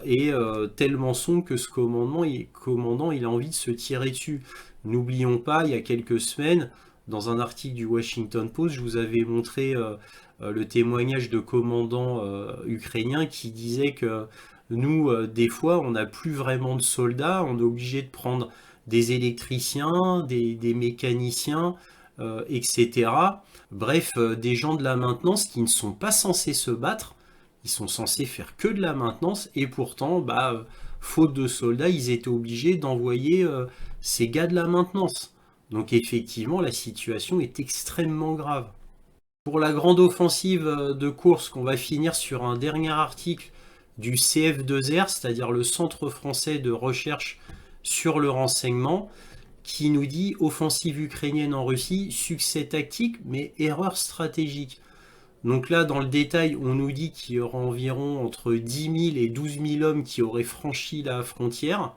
et tellement sombre que ce commandant il a envie de se tirer dessus. N'oublions pas, il y a quelques semaines, dans un article du Washington Post, je vous avais montré le témoignage de commandants ukrainiens qui disaient que nous, des fois, on n'a plus vraiment de soldats, on est obligé de prendre des électriciens, des mécaniciens, etc. Bref, des gens de la maintenance qui ne sont pas censés se battre, ils sont censés faire que de la maintenance, et pourtant, faute de soldats, ils étaient obligés d'envoyer ces gars de la maintenance. Donc effectivement, la situation est extrêmement grave. Pour la grande offensive de Koursk, on va finir sur un dernier article du CF2R, c'est-à-dire le Centre français de recherche sur le renseignement, qui nous dit offensive ukrainienne en Russie, succès tactique mais erreur stratégique. Donc là, dans le détail, on nous dit qu'il y aura environ entre 10 000 et 12 000 hommes qui auraient franchi la frontière.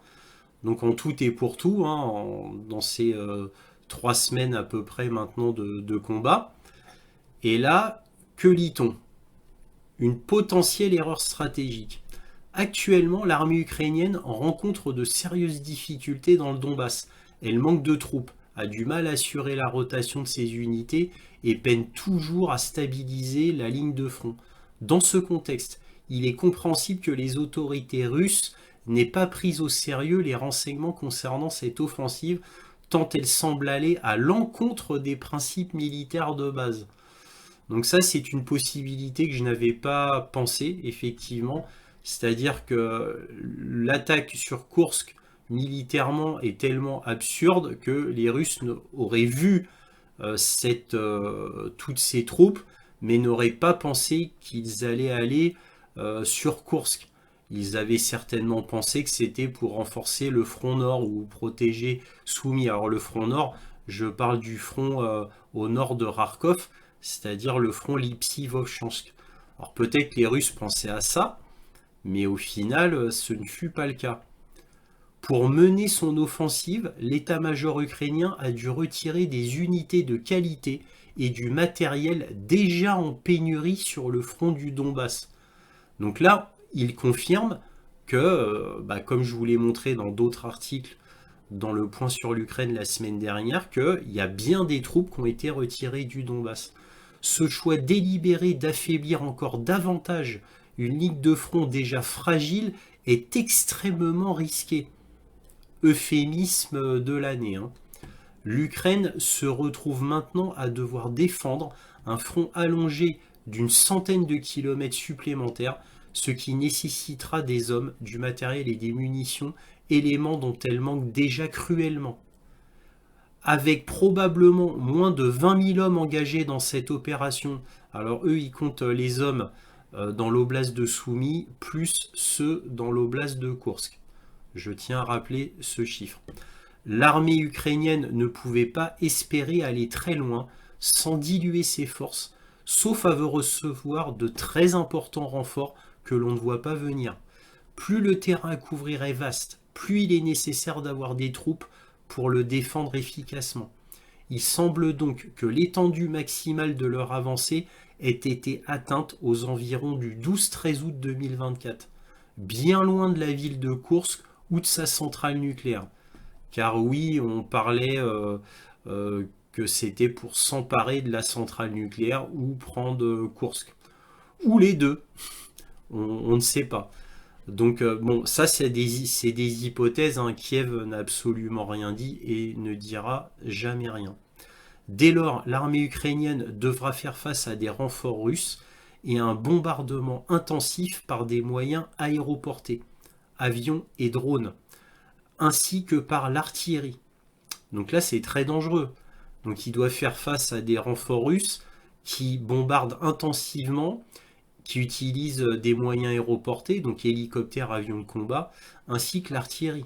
Donc en tout et pour tout, hein, dans ces 3 semaines à peu près maintenant de combat. Et là, que lit-on? Une potentielle erreur stratégique. Actuellement, l'armée ukrainienne rencontre de sérieuses difficultés dans le Donbass. Elle manque de troupes, a du mal à assurer la rotation de ses unités et peine toujours à stabiliser la ligne de front. Dans ce contexte, il est compréhensible que les autorités russes n'aient pas pris au sérieux les renseignements concernant cette offensive, tant elle semble aller à l'encontre des principes militaires de base. Donc ça, c'est une possibilité que je n'avais pas pensé, effectivement. C'est-à-dire que l'attaque sur Koursk, militairement, est tellement absurde que les Russes auraient vu toutes ces troupes, mais n'auraient pas pensé qu'ils allaient aller sur Koursk. Ils avaient certainement pensé que c'était pour renforcer le front nord ou protéger Soumy. Alors le front nord, je parle du front au nord de Kharkov, c'est-à-dire le front Lipski-Vovchansk. Alors peut-être que les Russes pensaient à ça, mais au final, ce ne fut pas le cas. Pour mener son offensive, l'état-major ukrainien a dû retirer des unités de qualité et du matériel déjà en pénurie sur le front du Donbass. Donc là, il confirme, que, comme je vous l'ai montré dans d'autres articles, dans le point sur l'Ukraine la semaine dernière, qu'il y a bien des troupes qui ont été retirées du Donbass. Ce choix délibéré d'affaiblir encore davantage une ligne de front déjà fragile est extrêmement risqué. Euphémisme de l'année. L'Ukraine se retrouve maintenant à devoir défendre un front allongé d'une centaine de kilomètres supplémentaires, ce qui nécessitera des hommes, du matériel et des munitions, éléments dont elle manque déjà cruellement. Avec probablement moins de 20 000 hommes engagés dans cette opération, alors eux ils comptent les hommes dans l'oblast de Soumy, plus ceux dans l'oblast de Koursk. Je tiens à rappeler ce chiffre. L'armée ukrainienne ne pouvait pas espérer aller très loin sans diluer ses forces, sauf à recevoir de très importants renforts que l'on ne voit pas venir. Plus le terrain à couvrir est vaste, plus il est nécessaire d'avoir des troupes pour le défendre efficacement. Il semble donc que l'étendue maximale de leur avancée ait été atteinte aux environs du 12-13 août 2024, bien loin de la ville de Koursk ou de sa centrale nucléaire. Car oui, on parlait que c'était pour s'emparer de la centrale nucléaire ou prendre Koursk. Ou les deux, on ne sait pas. Donc bon, ça c'est des hypothèses, Kiev n'a absolument rien dit et ne dira jamais rien. Dès lors, l'armée ukrainienne devra faire face à des renforts russes et à un bombardement intensif par des moyens aéroportés, avions et drones, ainsi que par l'artillerie. Donc là c'est très dangereux. Donc il doit faire face à des renforts russes qui bombardent intensivement, qui utilisent des moyens aéroportés, donc hélicoptères, avions de combat, ainsi que l'artillerie.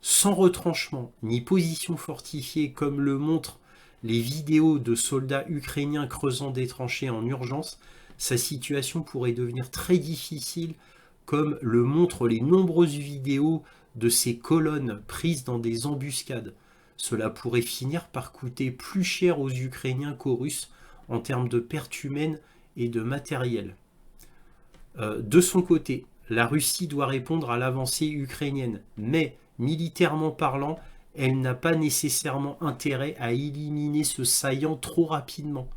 Sans retranchement ni position fortifiée comme le montrent les vidéos de soldats ukrainiens creusant des tranchées en urgence, sa situation pourrait devenir très difficile, comme le montrent les nombreuses vidéos de ces colonnes prises dans des embuscades. Cela pourrait finir par coûter plus cher aux Ukrainiens qu'aux Russes en termes de pertes humaines et de matériel. De son côté, la Russie doit répondre à l'avancée ukrainienne, mais militairement parlant, elle n'a pas nécessairement intérêt à éliminer ce saillant trop rapidement.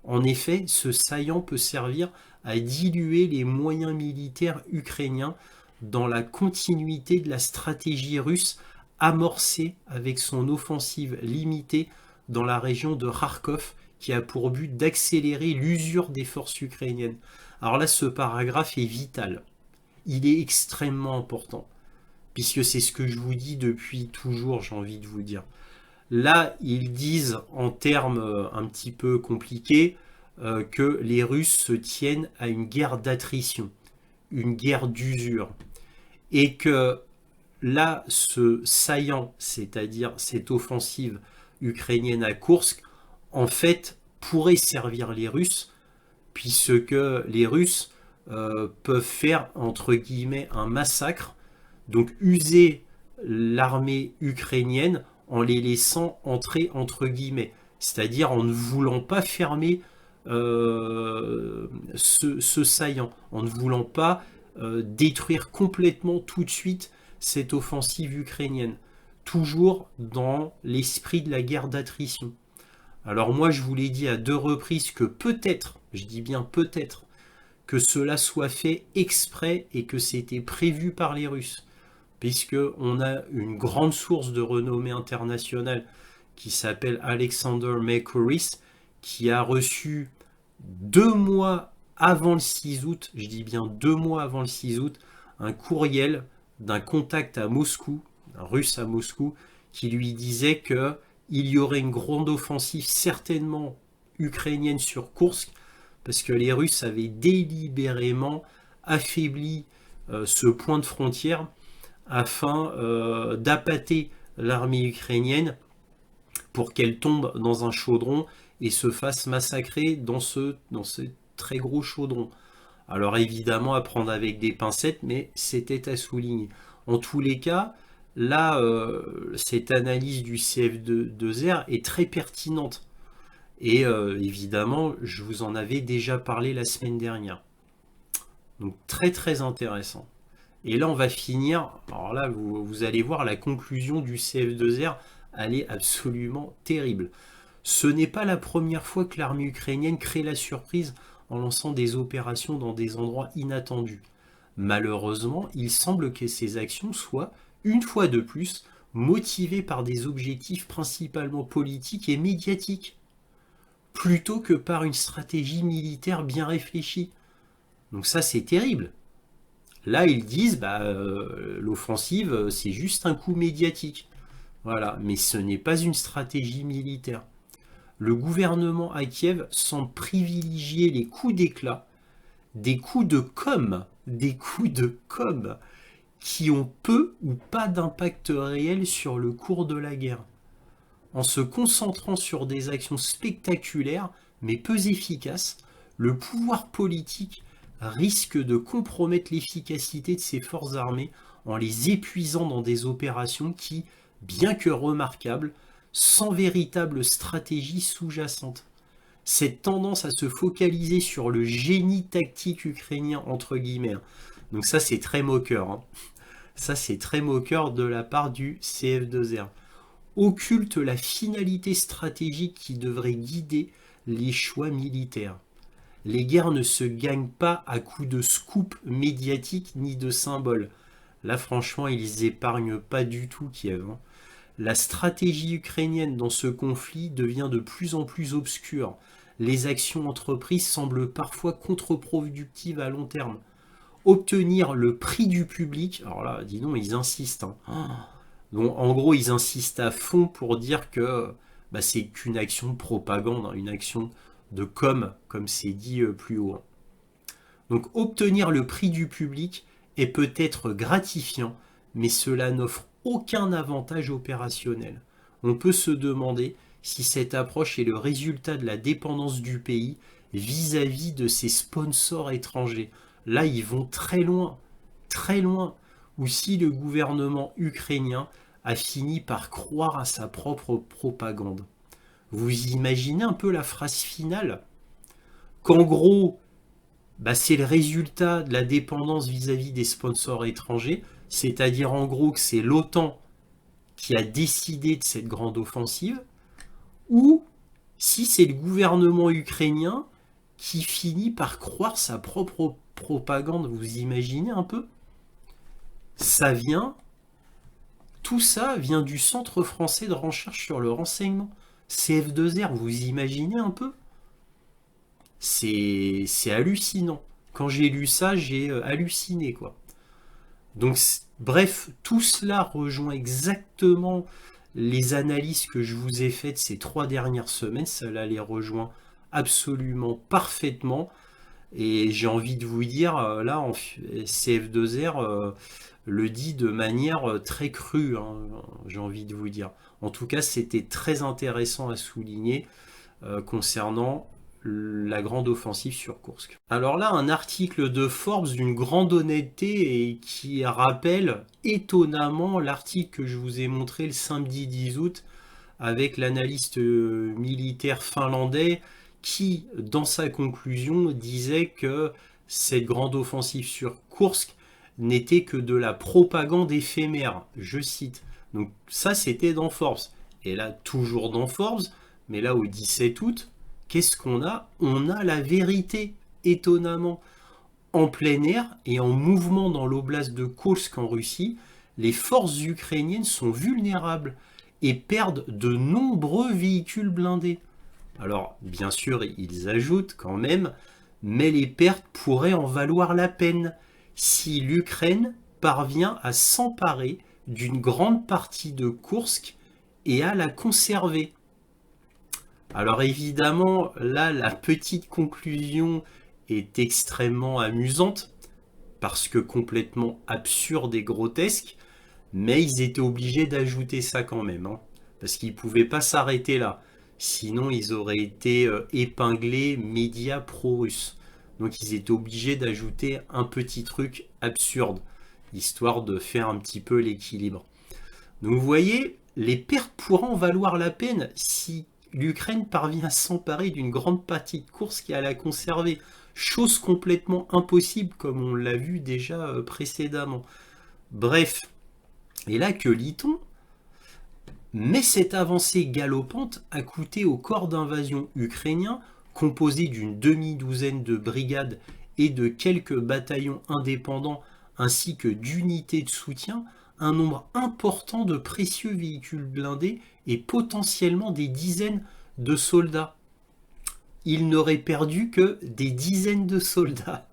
En effet, ce saillant peut servir à diluer les moyens militaires ukrainiens dans la continuité de la stratégie russe amorcée avec son offensive limitée dans la région de Kharkov, qui a pour but d'accélérer l'usure des forces ukrainiennes. Alors là, ce paragraphe est vital. Il est extrêmement important, puisque c'est ce que je vous dis depuis toujours, j'ai envie de vous dire. Là, ils disent, en termes un petit peu compliqués, que les Russes se tiennent à une guerre d'attrition, une guerre d'usure, et que là, ce saillant, c'est-à-dire cette offensive ukrainienne à Koursk, en fait, pourrait servir les Russes, puisque les Russes peuvent faire, entre guillemets, un massacre, donc user l'armée ukrainienne en les laissant entrer, entre guillemets, c'est-à-dire en ne voulant pas fermer ce saillant, en ne voulant pas détruire complètement tout de suite cette offensive ukrainienne, toujours dans l'esprit de la guerre d'attrition. Alors moi je vous l'ai dit à 2 reprises que peut-être, je dis bien peut-être, que cela soit fait exprès et que c'était prévu par les Russes, puisqu'on a une grande source de renommée internationale qui s'appelle Alexander Mercuris, qui a reçu 2 mois avant le 6 août, je dis bien 2 mois avant le 6 août, un courriel d'un contact à Moscou, un russe à Moscou, qui lui disait que il y aurait une grande offensive certainement ukrainienne sur Koursk, parce que les Russes avaient délibérément affaibli ce point de frontière afin d'appâter l'armée ukrainienne pour qu'elle tombe dans un chaudron et se fasse massacrer dans ce très gros chaudron. Alors évidemment à prendre avec des pincettes, mais c'était à souligner. En tous les cas, là, cette analyse du CF2R est très pertinente. Et évidemment, je vous en avais déjà parlé la semaine dernière. Donc très très intéressant. Et là, on va finir, alors là, vous allez voir la conclusion du CF2R, elle est absolument terrible. Ce n'est pas la première fois que l'armée ukrainienne crée la surprise en lançant des opérations dans des endroits inattendus. Malheureusement, il semble que ces actions soient, une fois de plus, motivées par des objectifs principalement politiques et médiatiques, plutôt que par une stratégie militaire bien réfléchie. Donc ça, c'est terrible. Là, ils disent, l'offensive, c'est juste un coup médiatique. Voilà, mais ce n'est pas une stratégie militaire. Le gouvernement à Kiev semble privilégier les coups d'éclat, des coups de com qui ont peu ou pas d'impact réel sur le cours de la guerre, en se concentrant sur des actions spectaculaires mais peu efficaces. Le pouvoir politique risque de compromettre l'efficacité de ses forces armées en les épuisant dans des opérations qui, bien que remarquables, sans véritable stratégie sous-jacente. Cette tendance à se focaliser sur le génie tactique ukrainien, entre guillemets, donc ça c'est très moqueur, ça c'est très moqueur de la part du CF2R, occulte la finalité stratégique qui devrait guider les choix militaires. Les guerres ne se gagnent pas à coups de scoop médiatique ni de symboles. Là franchement ils épargnent pas du tout Kiev. La stratégie ukrainienne dans ce conflit devient de plus en plus obscure. Les actions entreprises semblent parfois contre-productives à long terme. Obtenir le prix du public, alors là, dis donc, ils insistent. Donc, en gros, ils insistent à fond pour dire que c'est qu'une action de propagande, une action de com, comme c'est dit plus haut. Donc, obtenir le prix du public est peut-être gratifiant, mais cela n'offre aucun avantage opérationnel. On peut se demander si cette approche est le résultat de la dépendance du pays vis-à-vis de ses sponsors étrangers. Là, ils vont très loin, ou si le gouvernement ukrainien a fini par croire à sa propre propagande. Vous imaginez un peu la phrase finale? Qu'en gros, c'est le résultat de la dépendance vis-à-vis des sponsors étrangers, c'est-à-dire en gros que c'est l'OTAN qui a décidé de cette grande offensive, ou si c'est le gouvernement ukrainien qui finit par croire sa propre propagande. Vous imaginez un peu? Tout ça vient du Centre français de recherche sur le renseignement, CF2R, vous imaginez un peu? C'est hallucinant. Quand j'ai lu ça, j'ai halluciné, quoi. Donc, bref, tout cela rejoint exactement les analyses que je vous ai faites ces 3 dernières semaines. Cela les rejoint absolument parfaitement. Et j'ai envie de vous dire, là, CF2R le dit de manière très crue, j'ai envie de vous dire. En tout cas, c'était très intéressant à souligner concernant la grande offensive sur Koursk. Alors là, un article de Forbes d'une grande honnêteté et qui rappelle étonnamment l'article que je vous ai montré le samedi 10 août avec l'analyste militaire finlandais qui, dans sa conclusion, disait que cette grande offensive sur Koursk n'était que de la propagande éphémère, je cite. Donc ça, c'était dans Forbes. Et là, toujours dans Forbes, mais là au 17 août, qu'est-ce qu'on a? On a la vérité, étonnamment. En plein air et en mouvement dans l'oblast de Kursk en Russie, les forces ukrainiennes sont vulnérables et perdent de nombreux véhicules blindés. Alors, bien sûr, ils ajoutent quand même, mais les pertes pourraient en valoir la peine si l'Ukraine parvient à s'emparer d'une grande partie de Kursk et à la conserver. Alors évidemment, là, la petite conclusion est extrêmement amusante, parce que complètement absurde et grotesque, mais ils étaient obligés d'ajouter ça quand même, parce qu'ils ne pouvaient pas s'arrêter là. Sinon, ils auraient été épinglés médias pro-russes. Donc ils étaient obligés d'ajouter un petit truc absurde, histoire de faire un petit peu l'équilibre. Donc vous voyez, les pertes pourront valoir la peine si l'Ukraine parvient à s'emparer d'une grande partie de Kursk et à la conserver. chose complètement impossible comme on l'a vu déjà précédemment. Bref, et là que lit-on? Mais cette avancée galopante a coûté au corps d'invasion ukrainien, composé d'une demi-douzaine de brigades et de quelques bataillons indépendants ainsi que d'unités de soutien, un nombre important de précieux véhicules blindés et potentiellement des dizaines de soldats. Il n'aurait perdu que des dizaines de soldats.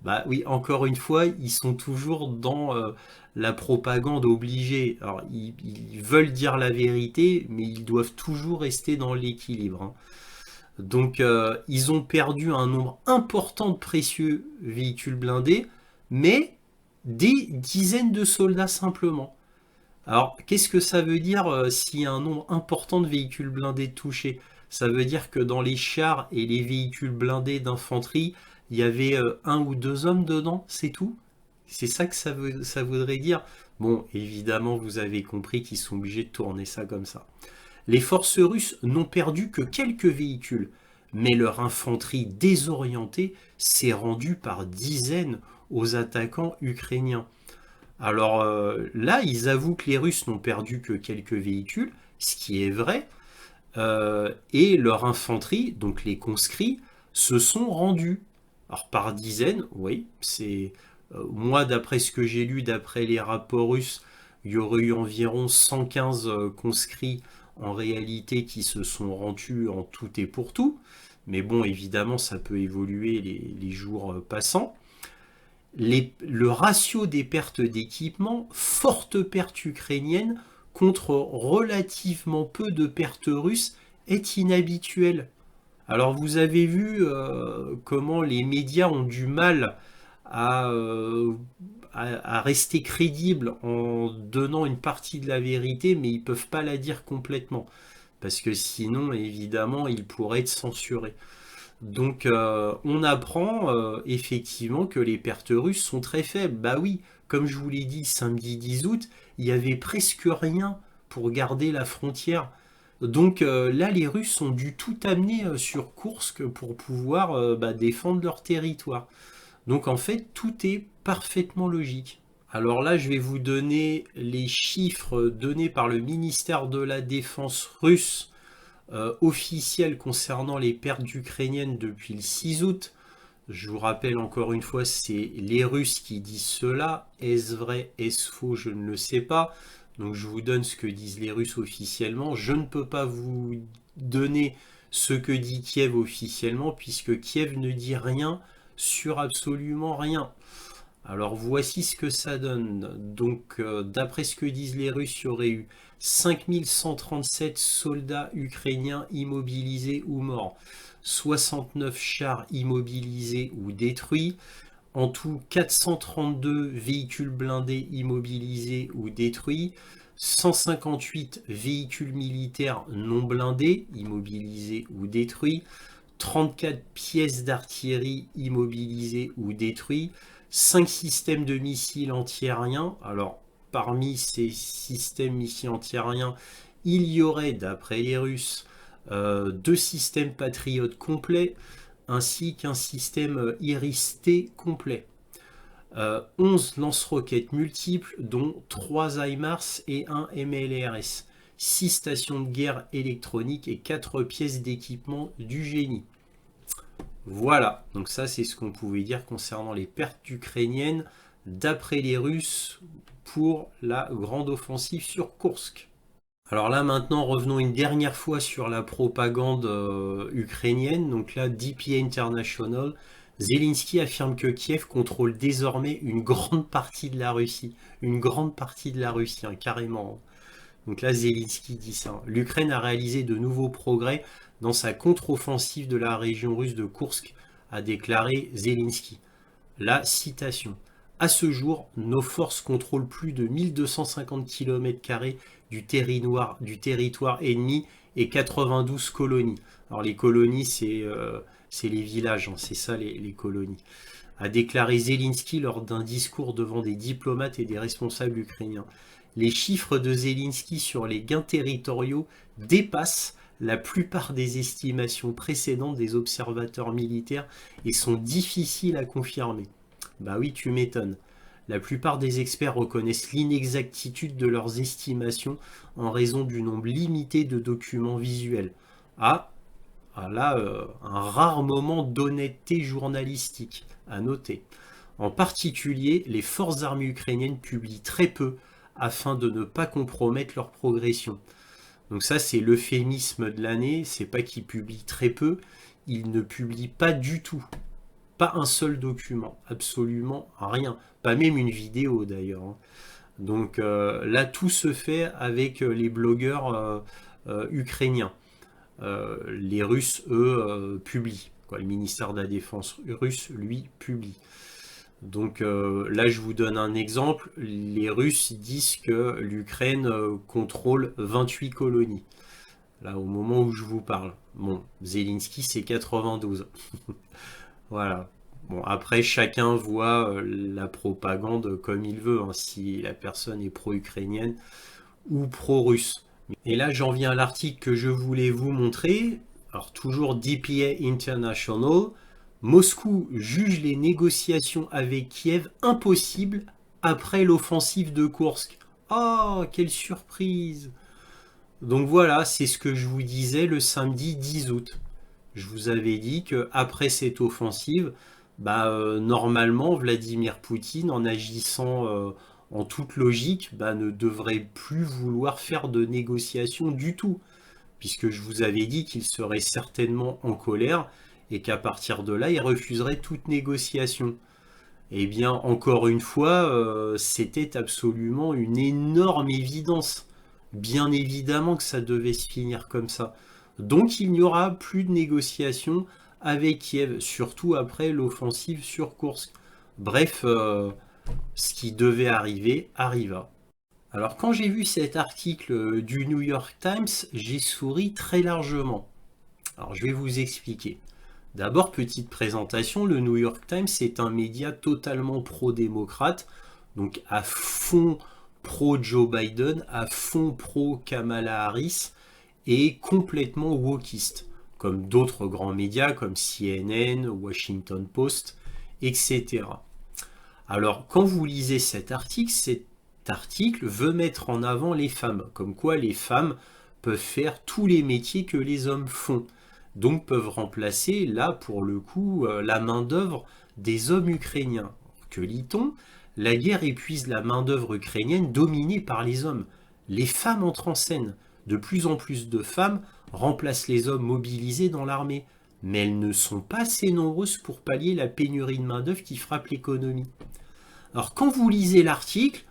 Bah oui, encore une fois, ils sont toujours dans la propagande obligée. Alors, ils veulent dire la vérité, mais ils doivent toujours rester dans l'équilibre, hein. Donc, ils ont perdu un nombre important de précieux véhicules blindés, mais des dizaines de soldats simplement. Alors, qu'est-ce que ça veut dire s'il y a un nombre important de véhicules blindés touchés? Ça veut dire que dans les chars et les véhicules blindés d'infanterie, il y avait un ou deux hommes dedans, c'est tout? C'est ça que ça voudrait dire? Bon, évidemment, vous avez compris qu'ils sont obligés de tourner ça comme ça. Les forces russes n'ont perdu que quelques véhicules, mais leur infanterie désorientée s'est rendue par dizaines aux attaquants ukrainiens. Alors là, ils avouent que les Russes n'ont perdu que quelques véhicules, ce qui est vrai, et leur infanterie, donc les conscrits, se sont rendus. Alors par dizaines, oui, c'est moi d'après ce que j'ai lu, d'après les rapports russes, il y aurait eu environ 115 conscrits en réalité qui se sont rendus en tout et pour tout. Mais bon, évidemment, ça peut évoluer les jours passants. Le ratio des pertes d'équipement, forte perte ukrainienne contre relativement peu de pertes russes, est inhabituel. Alors vous avez vu comment les médias ont du mal à, euh, à rester crédibles en donnant une partie de la vérité, mais ils ne peuvent pas la dire complètement. Parce que sinon, évidemment, ils pourraient être censurés. Donc on apprend effectivement que les pertes russes sont très faibles. Bah oui, comme je vous l'ai dit samedi 10 août, il y avait presque rien pour garder la frontière. Donc là, les Russes ont dû tout amener sur Koursk pour pouvoir défendre leur territoire. Donc en fait, tout est parfaitement logique. Alors là, je vais vous donner les chiffres donnés par le ministère de la Défense russe officiels concernant les pertes ukrainiennes depuis le 6 août. Je vous rappelle encore une fois, c'est les Russes qui disent cela. Est-ce vrai, est-ce faux? Je ne le sais pas. Donc je vous donne ce que disent les Russes officiellement. Je ne peux pas vous donner ce que dit Kiev officiellement, puisque Kiev ne dit rien sur absolument rien. Alors voici ce que ça donne. Donc d'après ce que disent les Russes, il y aurait eu 5137 soldats ukrainiens immobilisés ou morts, 69 chars immobilisés ou détruits, en tout 432 véhicules blindés immobilisés ou détruits, 158 véhicules militaires non blindés immobilisés ou détruits, 34 pièces d'artillerie immobilisées ou détruites, 5 systèmes de missiles antiaériens. Alors, parmi ces systèmes missiles antiaériens, il y aurait, d'après les Russes, 2 systèmes patriotes complets, ainsi qu'un système Iris-T complet. 11 lance-roquettes multiples, dont 3 HIMARS et un MLRS. 6 stations de guerre électroniques et 4 pièces d'équipement du génie. Voilà, donc ça c'est ce qu'on pouvait dire concernant les pertes ukrainiennes d'après les Russes pour la grande offensive sur Koursk. Alors là maintenant revenons une dernière fois sur la propagande ukrainienne. Donc là DPA International, Zelensky affirme que Kiev contrôle désormais une grande partie de la Russie. Une grande partie de la Russie, hein, carrément. Donc là Zelensky dit ça. L'Ukraine a réalisé de nouveaux progrès dans sa contre-offensive de la région russe de Koursk, a déclaré Zelensky. La citation. À ce jour, nos forces contrôlent plus de 1250 km² du territoire ennemi et 92 colonies. Alors les colonies, c'est les villages, hein, c'est ça les colonies. A déclaré Zelensky lors d'un discours devant des diplomates et des responsables ukrainiens. Les chiffres de Zelensky sur les gains territoriaux dépassent la plupart des estimations précédentes des observateurs militaires et sont difficiles à confirmer. Bah oui, tu m'étonnes. La plupart des experts reconnaissent l'inexactitude de leurs estimations en raison du nombre limité de documents visuels. Ah, là, un rare moment d'honnêteté journalistique à noter. En particulier, les forces armées ukrainiennes publient très peu afin de ne pas compromettre leur progression. Donc ça, c'est l'euphémisme de l'année, c'est pas qu'ils publient très peu, ils ne publient pas du tout. Pas un seul document, absolument rien. Pas même une vidéo d'ailleurs, hein. Donc là, tout se fait avec les blogueurs ukrainiens. Les Russes, eux, publient. Quoi. Le ministère de la Défense russe, lui, publie. Donc là, je vous donne un exemple. Les Russes disent que l'Ukraine contrôle 28 colonies. Là, au moment où je vous parle. Bon, Zelensky, c'est 92. Voilà. Bon, après, chacun voit la propagande comme il veut, hein, si la personne est pro-ukrainienne ou pro-russe. Et là, j'en viens à l'article que je voulais vous montrer. Alors, toujours DPA International. Moscou juge les négociations avec Kiev impossibles après l'offensive de Koursk. Oh, quelle surprise! Donc voilà, c'est ce que je vous disais le samedi 10 août. Je vous avais dit qu'après cette offensive, normalement, Vladimir Poutine, en agissant en toute logique, ne devrait plus vouloir faire de négociations du tout, puisque je vous avais dit qu'il serait certainement en colère et qu'à partir de là, il refuserait toute négociation. Eh bien, encore une fois, c'était absolument une énorme évidence. Bien évidemment que ça devait se finir comme ça. Donc il n'y aura plus de négociations avec Kiev, surtout après l'offensive sur Koursk. Bref, ce qui devait arriver arriva. Alors quand j'ai vu cet article du New York Times, j'ai souri très largement. Alors je vais vous expliquer. D'abord, petite présentation, le New York Times est un média totalement pro-démocrate, donc à fond pro-Joe Biden, à fond pro-Kamala Harris, et complètement wokiste, comme d'autres grands médias comme CNN, Washington Post, etc. Alors, quand vous lisez cet article veut mettre en avant les femmes, comme quoi les femmes peuvent faire tous les métiers que les hommes font, donc peuvent remplacer, là, pour le coup, la main-d'œuvre des hommes ukrainiens. Que lit-on? La guerre épuise la main-d'œuvre ukrainienne dominée par les hommes. Les femmes entrent en scène. De plus en plus de femmes remplacent les hommes mobilisés dans l'armée, mais elles ne sont pas assez nombreuses pour pallier la pénurie de main-d'œuvre qui frappe l'économie. Alors, quand vous lisez l'article,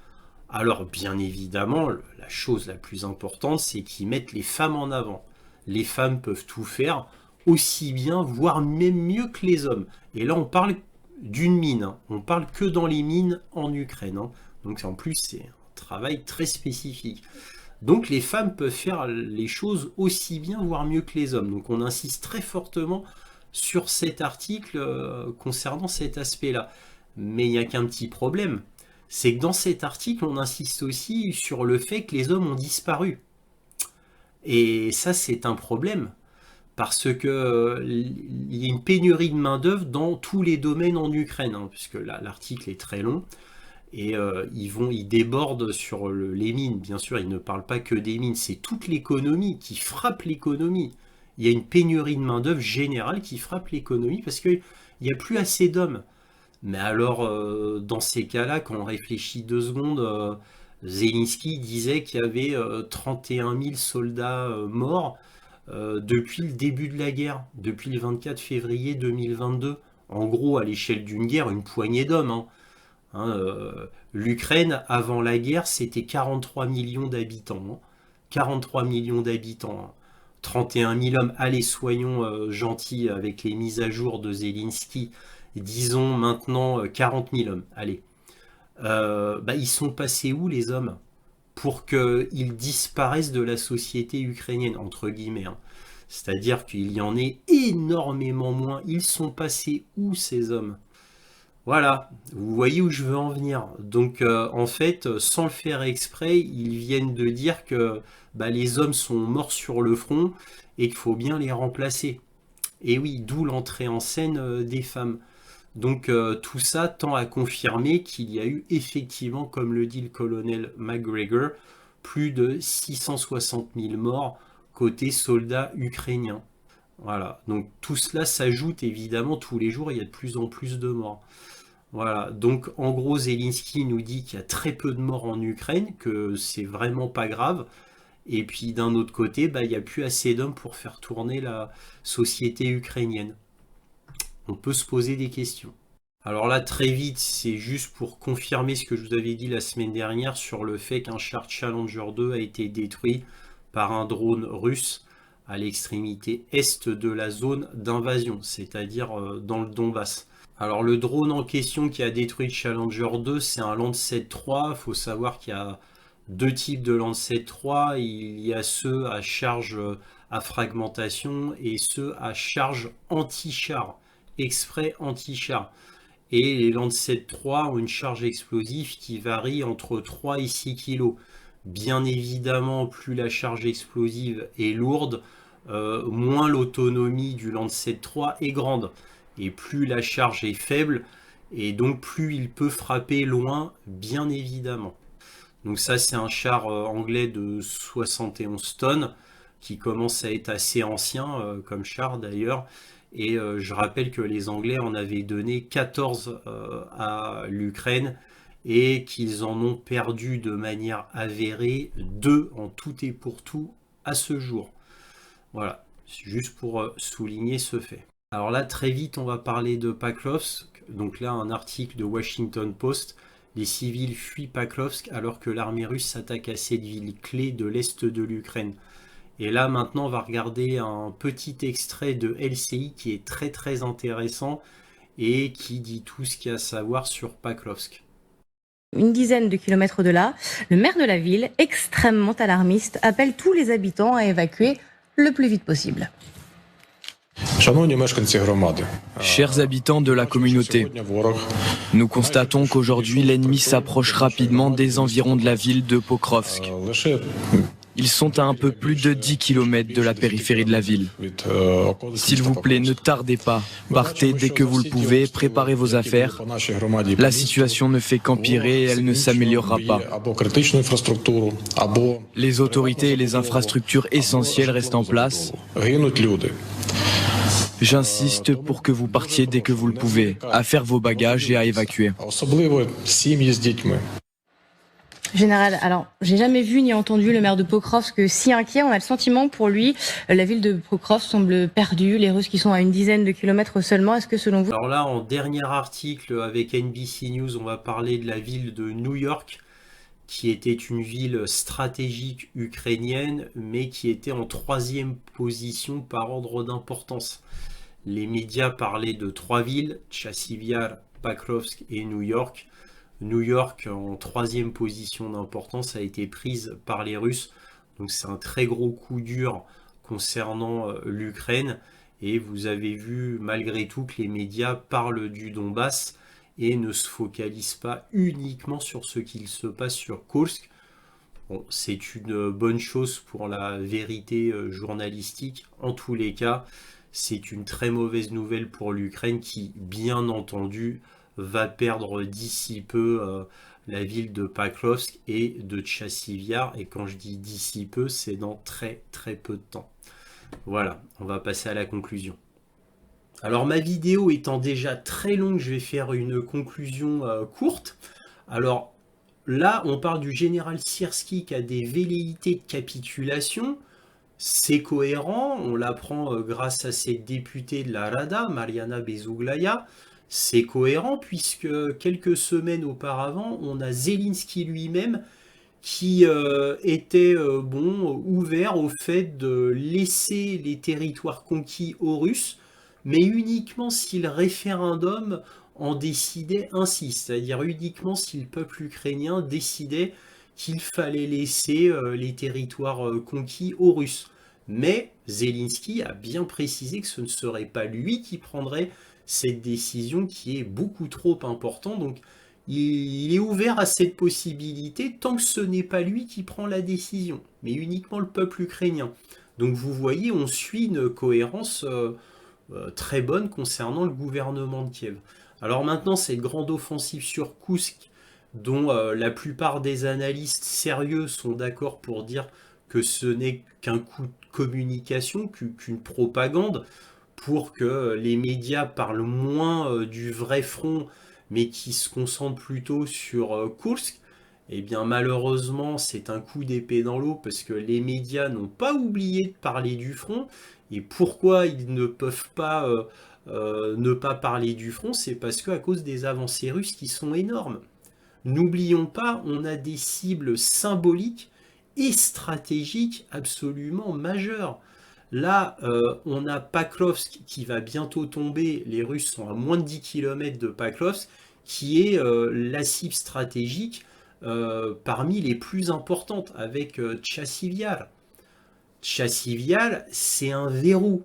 alors bien évidemment, la chose la plus importante, c'est qu'ils mettent les femmes en avant. Les femmes peuvent tout faire aussi bien, voire même mieux que les hommes. Et là, on parle d'une mine, hein. On parle que dans les mines en Ukraine, hein. Donc en plus, c'est un travail très spécifique. Donc les femmes peuvent faire les choses aussi bien, voire mieux que les hommes. Donc on insiste très fortement sur cet article concernant cet aspect-là. Mais il n'y a qu'un petit problème. C'est que dans cet article, on insiste aussi sur le fait que les hommes ont disparu. Et ça, c'est un problème. Parce que il y a une pénurie de main-d'œuvre dans tous les domaines en Ukraine, hein, puisque l'article est très long. Et ils débordent sur les mines. Bien sûr, ils ne parlent pas que des mines, c'est toute l'économie qui frappe l'économie. Il y a une pénurie de main-d'œuvre générale qui frappe l'économie parce qu'il n'y a plus assez d'hommes. Mais alors, dans ces cas-là, quand on réfléchit 2 secondes, Zelensky disait qu'il y avait 31 000 soldats morts depuis le début de la guerre, depuis le 24 février 2022. En gros, à l'échelle d'une guerre, une poignée d'hommes, hein. L'Ukraine, avant la guerre, c'était 43 millions d'habitants, hein. 43 millions d'habitants, hein. 31 000 hommes. Allez, soyons gentils avec les mises à jour de Zelensky. Disons maintenant 40 000 hommes. Allez. Ils sont passés où, les hommes, pour qu'ils disparaissent de la société ukrainienne, entre guillemets, hein. C'est-à-dire qu'il y en ait énormément moins. Ils sont passés où, ces hommes? Voilà, vous voyez où je veux en venir. Donc en fait, sans le faire exprès, ils viennent de dire que bah, les hommes sont morts sur le front et qu'il faut bien les remplacer. Et oui, d'où l'entrée en scène des femmes. Donc tout ça tend à confirmer qu'il y a eu effectivement, comme le dit le colonel McGregor, plus de 660 000 morts côté soldats ukrainiens. Voilà, donc tout cela s'ajoute évidemment tous les jours, il y a de plus en plus de morts. Voilà, donc en gros Zelensky nous dit qu'il y a très peu de morts en Ukraine, que c'est vraiment pas grave, et puis d'un autre côté, bah, il n'y a plus assez d'hommes pour faire tourner la société ukrainienne. On peut se poser des questions. Alors là, très vite, c'est juste pour confirmer ce que je vous avais dit la semaine dernière sur le fait qu'un char Challenger 2 a été détruit par un drone russe à l'extrémité est de la zone d'invasion, c'est-à-dire dans le Donbass. Alors le drone en question qui a détruit le Challenger 2, c'est un Lancet 3. Il faut savoir qu'il y a deux types de Lancet 3. Il y a ceux à charge à fragmentation et ceux à charge anti-char, exprès anti-char. Et les Lancet 3 ont une charge explosive qui varie entre 3 et 6 kg. Bien évidemment, plus la charge explosive est lourde, moins l'autonomie du Lancet 3 est grande. Et plus la charge est faible, et donc plus il peut frapper loin, bien évidemment. Donc ça, c'est un char anglais de 71 tonnes, qui commence à être assez ancien comme char d'ailleurs. Et je rappelle que les Anglais en avaient donné 14 à l'Ukraine et qu'ils en ont perdu de manière avérée 2 en tout et pour tout à ce jour. Voilà, juste pour souligner ce fait. Alors là, très vite, on va parler de Paklovsk. Donc là, un article de Washington Post. Les civils fuient Paklovsk alors que l'armée russe s'attaque à cette ville clé de l'est de l'Ukraine. Et là, maintenant, on va regarder un petit extrait de LCI qui est très très intéressant et qui dit tout ce qu'il y a à savoir sur Paklovsk. Une dizaine de kilomètres de là, le maire de la ville, extrêmement alarmiste, appelle tous les habitants à évacuer le plus vite possible. Chers habitants de la communauté, nous constatons qu'aujourd'hui l'ennemi s'approche rapidement des environs de la ville de Pokrovsk. Ils sont à un peu plus de 10 km de la périphérie de la ville. S'il vous plaît, ne tardez pas. Partez dès que vous le pouvez, préparez vos affaires. La situation ne fait qu'empirer et elle ne s'améliorera pas. Les autorités et les infrastructures essentielles restent en place. J'insiste pour que vous partiez dès que vous le pouvez, à faire vos bagages et à évacuer. Général, alors, j'ai jamais vu ni entendu le maire de Pokrovsk si inquiet. On a le sentiment pour lui, la ville de Pokrovsk semble perdue. Les Russes qui sont à une dizaine de kilomètres seulement. Est-ce que selon vous... Alors là, en dernier article avec NBC News, on va parler de la ville de New York, qui était une ville stratégique ukrainienne, mais qui était en 3e position par ordre d'importance. Les médias parlaient de 3 villes, Tchassivyar, Pakrovsk et New York. New York, en 3e position d'importance, a été prise par les Russes. Donc c'est un très gros coup dur concernant l'Ukraine. Et vous avez vu malgré tout que les médias parlent du Donbass et ne se focalisent pas uniquement sur ce qu'il se passe sur Kursk. Bon, c'est une bonne chose pour la vérité journalistique. En tous les cas, c'est une très mauvaise nouvelle pour l'Ukraine qui, bien entendu, va perdre d'ici peu la ville de Paklovsk et de Tchassivyar. Et quand je dis d'ici peu, c'est dans très très peu de temps. Voilà, on va passer à la conclusion. Alors ma vidéo étant déjà très longue, je vais faire une conclusion courte. Alors là, on parle du général Syrski qui a des velléités de capitulation. C'est cohérent, on l'apprend grâce à cette députée de la Rada, Mariana Bezuglaya. C'est cohérent puisque quelques semaines auparavant, on a Zelensky lui-même qui était ouvert au fait de laisser les territoires conquis aux Russes, mais uniquement si le référendum en décidait ainsi, c'est-à-dire uniquement si le peuple ukrainien décidait qu'il fallait laisser les territoires conquis aux Russes. Mais Zelensky a bien précisé que ce ne serait pas lui qui prendrait cette décision qui est beaucoup trop importante. Donc il est ouvert à cette possibilité tant que ce n'est pas lui qui prend la décision, mais uniquement le peuple ukrainien. Donc vous voyez, on suit une cohérence très bonne concernant le gouvernement de Kiev. Alors maintenant, cette grande offensive sur Koutsk, dont la plupart des analystes sérieux sont d'accord pour dire que ce n'est qu'un coup de communication, qu'une propagande, pour que les médias parlent moins du vrai front, mais qui se concentrent plutôt sur Koursk, eh bien malheureusement c'est un coup d'épée dans l'eau parce que les médias n'ont pas oublié de parler du front. Et pourquoi ils ne peuvent pas ne pas parler du front? C'est parce qu'à cause des avancées russes qui sont énormes. N'oublions pas, on a des cibles symboliques et stratégiques absolument majeures. Là, on a Paklovsk qui va bientôt tomber, les Russes sont à moins de 10 km de Paklovsk, qui est la cible stratégique parmi les plus importantes, avec Tchassivyar. Tchassivyar, c'est un verrou.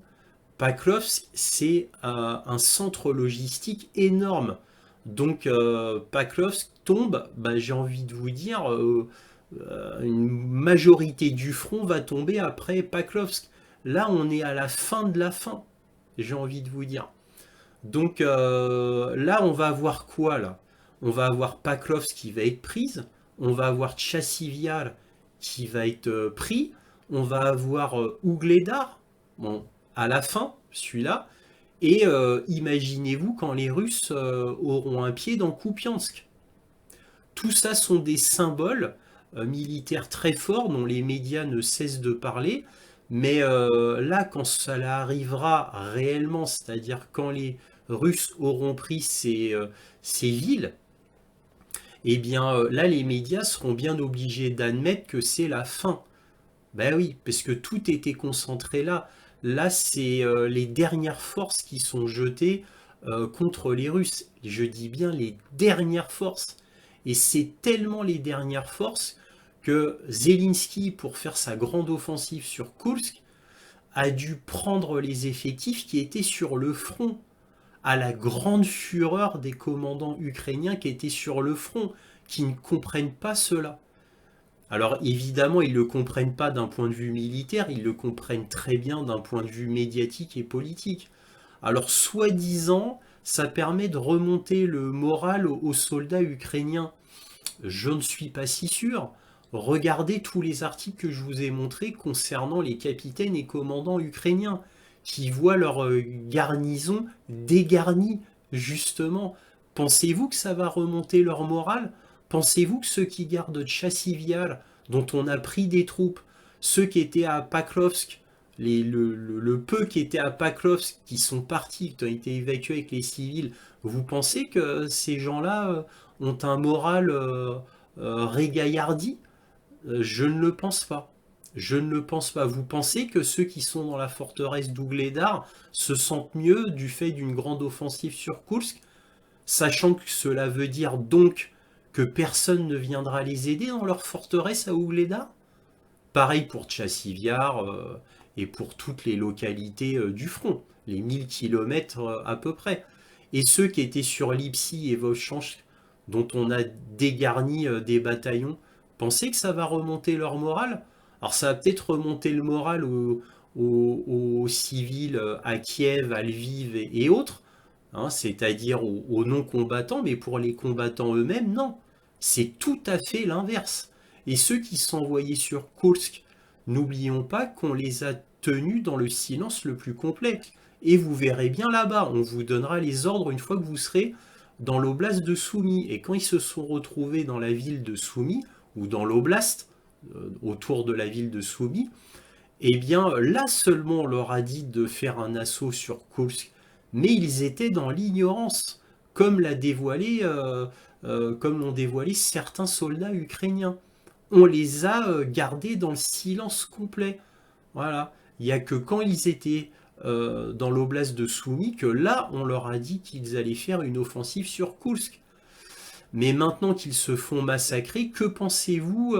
Paklovsk, c'est un centre logistique énorme. Donc Paklovsk tombe, bah, j'ai envie de vous dire, une majorité du front va tomber après Paklovsk. Là, on est à la fin de la fin, j'ai envie de vous dire. Donc là, on va avoir quoi là? On va avoir Paklovsk qui va être prise, on va avoir Tchassivyar qui va être pris, on va avoir Ougledar, bon, à la fin, celui-là, et imaginez-vous quand les Russes auront un pied dans Kupiansk. Tout ça sont des symboles militaires très forts dont les médias ne cessent de parler, mais là, quand cela arrivera réellement, c'est-à-dire quand les Russes auront pris ces villes, eh bien là, les médias seront bien obligés d'admettre que c'est la fin. Ben oui, parce que tout était concentré là. Là, c'est les dernières forces qui sont jetées contre les Russes. Je dis bien les dernières forces. Et c'est tellement les dernières forces que Zelensky, pour faire sa grande offensive sur Koursk, a dû prendre les effectifs qui étaient sur le front, à la grande fureur des commandants ukrainiens qui étaient sur le front, qui ne comprennent pas cela. Alors évidemment, ils ne le comprennent pas d'un point de vue militaire, ils le comprennent très bien d'un point de vue médiatique et politique. Alors soi-disant, ça permet de remonter le moral aux soldats ukrainiens. Je ne suis pas si sûr. Regardez tous les articles que je vous ai montrés concernant les capitaines et commandants ukrainiens qui voient leur garnison dégarnie, justement. Pensez-vous que ça va remonter leur morale? Pensez-vous que ceux qui gardent Tchassivyar, dont on a pris des troupes, ceux qui étaient à Paklovsk, le peu qui étaient à Paklovsk, qui sont partis, qui ont été évacués avec les civils, vous pensez que ces gens-là ont un moral régaillardi? Je ne le pense pas. Je ne le pense pas. Vous pensez que ceux qui sont dans la forteresse d'Ougledar se sentent mieux du fait d'une grande offensive sur Koursk, sachant que cela veut dire donc que personne ne viendra les aider dans leur forteresse à Ougledar? Pareil pour Tchassivyar et pour toutes les localités du front, les 1000 km à peu près. Et ceux qui étaient sur Lipsi et Vovchansk, dont on a dégarni des bataillons, pensez que ça va remonter leur morale? Alors ça va peut-être remonter le moral aux civils à Kiev, à Lviv et autres, hein, c'est-à-dire aux non-combattants, mais pour les combattants eux-mêmes, non. C'est tout à fait l'inverse. Et ceux qui sont envoyés sur Koursk, n'oublions pas qu'on les a tenus dans le silence le plus complet. Et vous verrez bien là-bas, on vous donnera les ordres une fois que vous serez dans l'oblast de Soumy. Et quand ils se sont retrouvés dans la ville de Soumy, ou dans l'oblast, autour de la ville de Soumy, eh bien là seulement on leur a dit de faire un assaut sur Koursk. Mais ils étaient dans l'ignorance, comme comme l'ont dévoilé certains soldats ukrainiens. On les a gardés dans le silence complet. Voilà. Il n'y a que quand ils étaient dans l'oblast de Soumy que là, on leur a dit qu'ils allaient faire une offensive sur Koursk. Mais maintenant qu'ils se font massacrer, que pensez-vous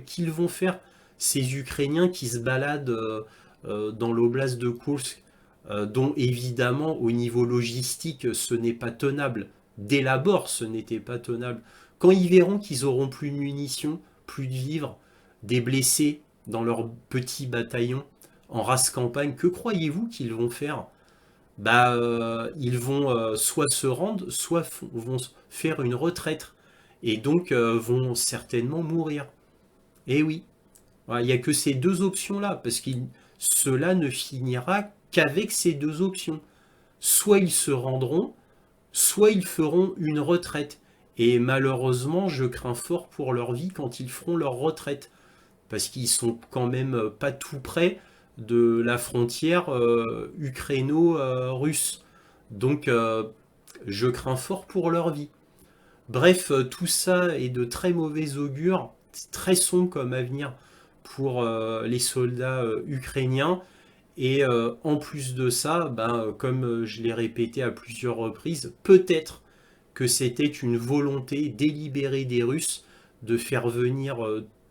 qu'ils vont faire, ces Ukrainiens qui se baladent dans l'oblast de Koursk, dont évidemment au niveau logistique ce n'est pas tenable. Dès l'abord ce n'était pas tenable. Quand ils verront qu'ils auront plus de munitions, plus de vivres, des blessés dans leur petit bataillon en race campagne, que croyez-vous qu'ils vont faire? Ils vont soit se rendre, soit vont faire une retraite. Et donc vont certainement mourir. Et oui, voilà, il n'y a que ces deux options-là, parce que cela ne finira qu'avec ces deux options. Soit ils se rendront, soit ils feront une retraite. Et malheureusement, je crains fort pour leur vie quand ils feront leur retraite, parce qu'ils sont quand même pas tout près de la frontière ukraino-russe. Donc je crains fort pour leur vie. Bref, tout ça est de très mauvais augure, très sombre comme avenir pour les soldats ukrainiens. Et en plus de ça, comme je l'ai répété à plusieurs reprises, peut-être que c'était une volonté délibérée des Russes de faire venir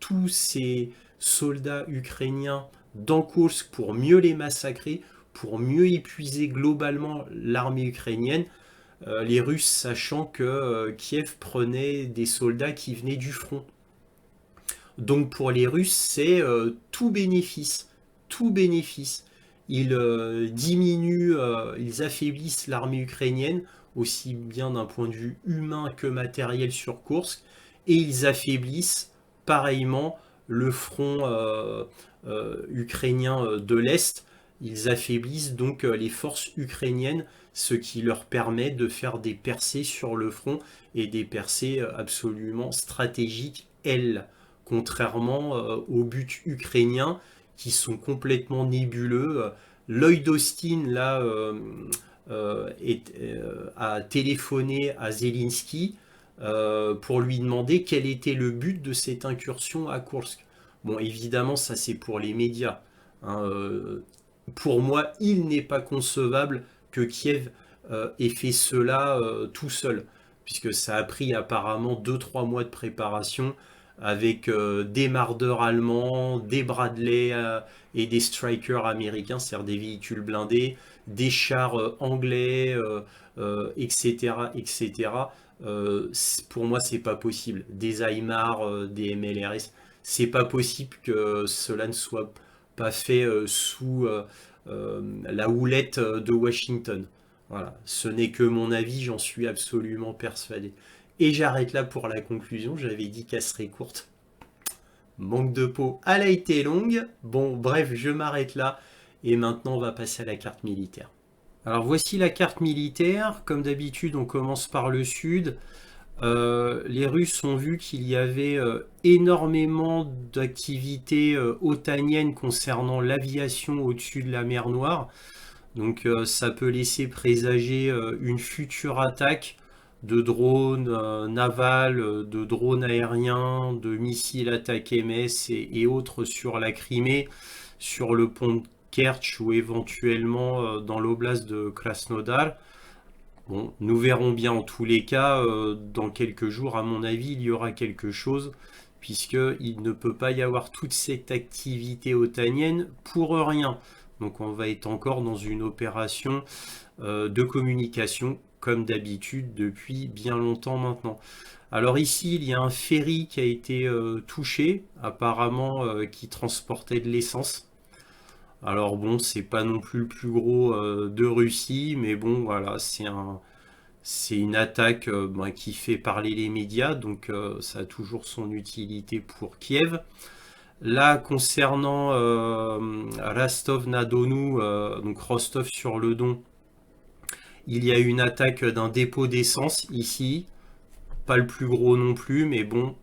tous ces soldats ukrainiens dans Kursk pour mieux les massacrer, pour mieux épuiser globalement l'armée ukrainienne, les Russes sachant que Kiev prenait des soldats qui venaient du front. Donc pour les Russes, c'est tout bénéfice, tout bénéfice. Ils diminuent, ils affaiblissent l'armée ukrainienne, aussi bien d'un point de vue humain que matériel sur Kursk, et ils affaiblissent pareillement le front ukrainien de l'Est. Ils affaiblissent donc les forces ukrainiennes, ce qui leur permet de faire des percées sur le front et des percées absolument stratégiques, elles, contrairement aux buts ukrainiens qui sont complètement nébuleux. Lloyd Austin là a téléphoné à Zelensky pour lui demander quel était le but de cette incursion à Kursk. Bon, évidemment, ça c'est pour les médias. Hein, pour moi, il n'est pas concevable que Kiev ait fait cela tout seul, puisque ça a pris apparemment 2-3 mois de préparation avec des mardeurs allemands, des Bradley et des Strykers américains, c'est-à-dire des véhicules blindés, des chars anglais, etc. etc. Pour moi, c'est pas possible. Des HIMARS, des MLRS, c'est pas possible que cela ne soit pas fait sous la houlette de Washington. Voilà, ce n'est que mon avis, j'en suis absolument persuadé. Et j'arrête là pour la conclusion, j'avais dit qu'elle serait courte. Manque de peau, elle a été longue. Bon, bref, je m'arrête là. Et maintenant, on va passer à la carte militaire. Alors, voici la carte militaire. Comme d'habitude, on commence par le sud. Les Russes ont vu qu'il y avait énormément d'activités otaniennes concernant l'aviation au-dessus de la mer Noire. Donc, ça peut laisser présager une future attaque de drones navals, de drones aériens, de missiles attaques MS et autres sur la Crimée, sur le pont de Kerch ou éventuellement dans l'oblast de Krasnodar. Bon, nous verrons bien en tous les cas, dans quelques jours, à mon avis, il y aura quelque chose, puisqu'il ne peut pas y avoir toute cette activité otanienne pour rien. Donc on va être encore dans une opération de communication comme d'habitude depuis bien longtemps maintenant. Alors ici, il y a un ferry qui a été touché, apparemment qui transportait de l'essence. Alors bon, c'est pas non plus le plus gros de Russie, mais bon, voilà, c'est une attaque qui fait parler les médias, donc ça a toujours son utilité pour Kiev. Là, concernant Rostov-na-Donu, donc Rostov-sur-le-Don, il y a eu une attaque d'un dépôt d'essence ici, pas le plus gros non plus, mais bon,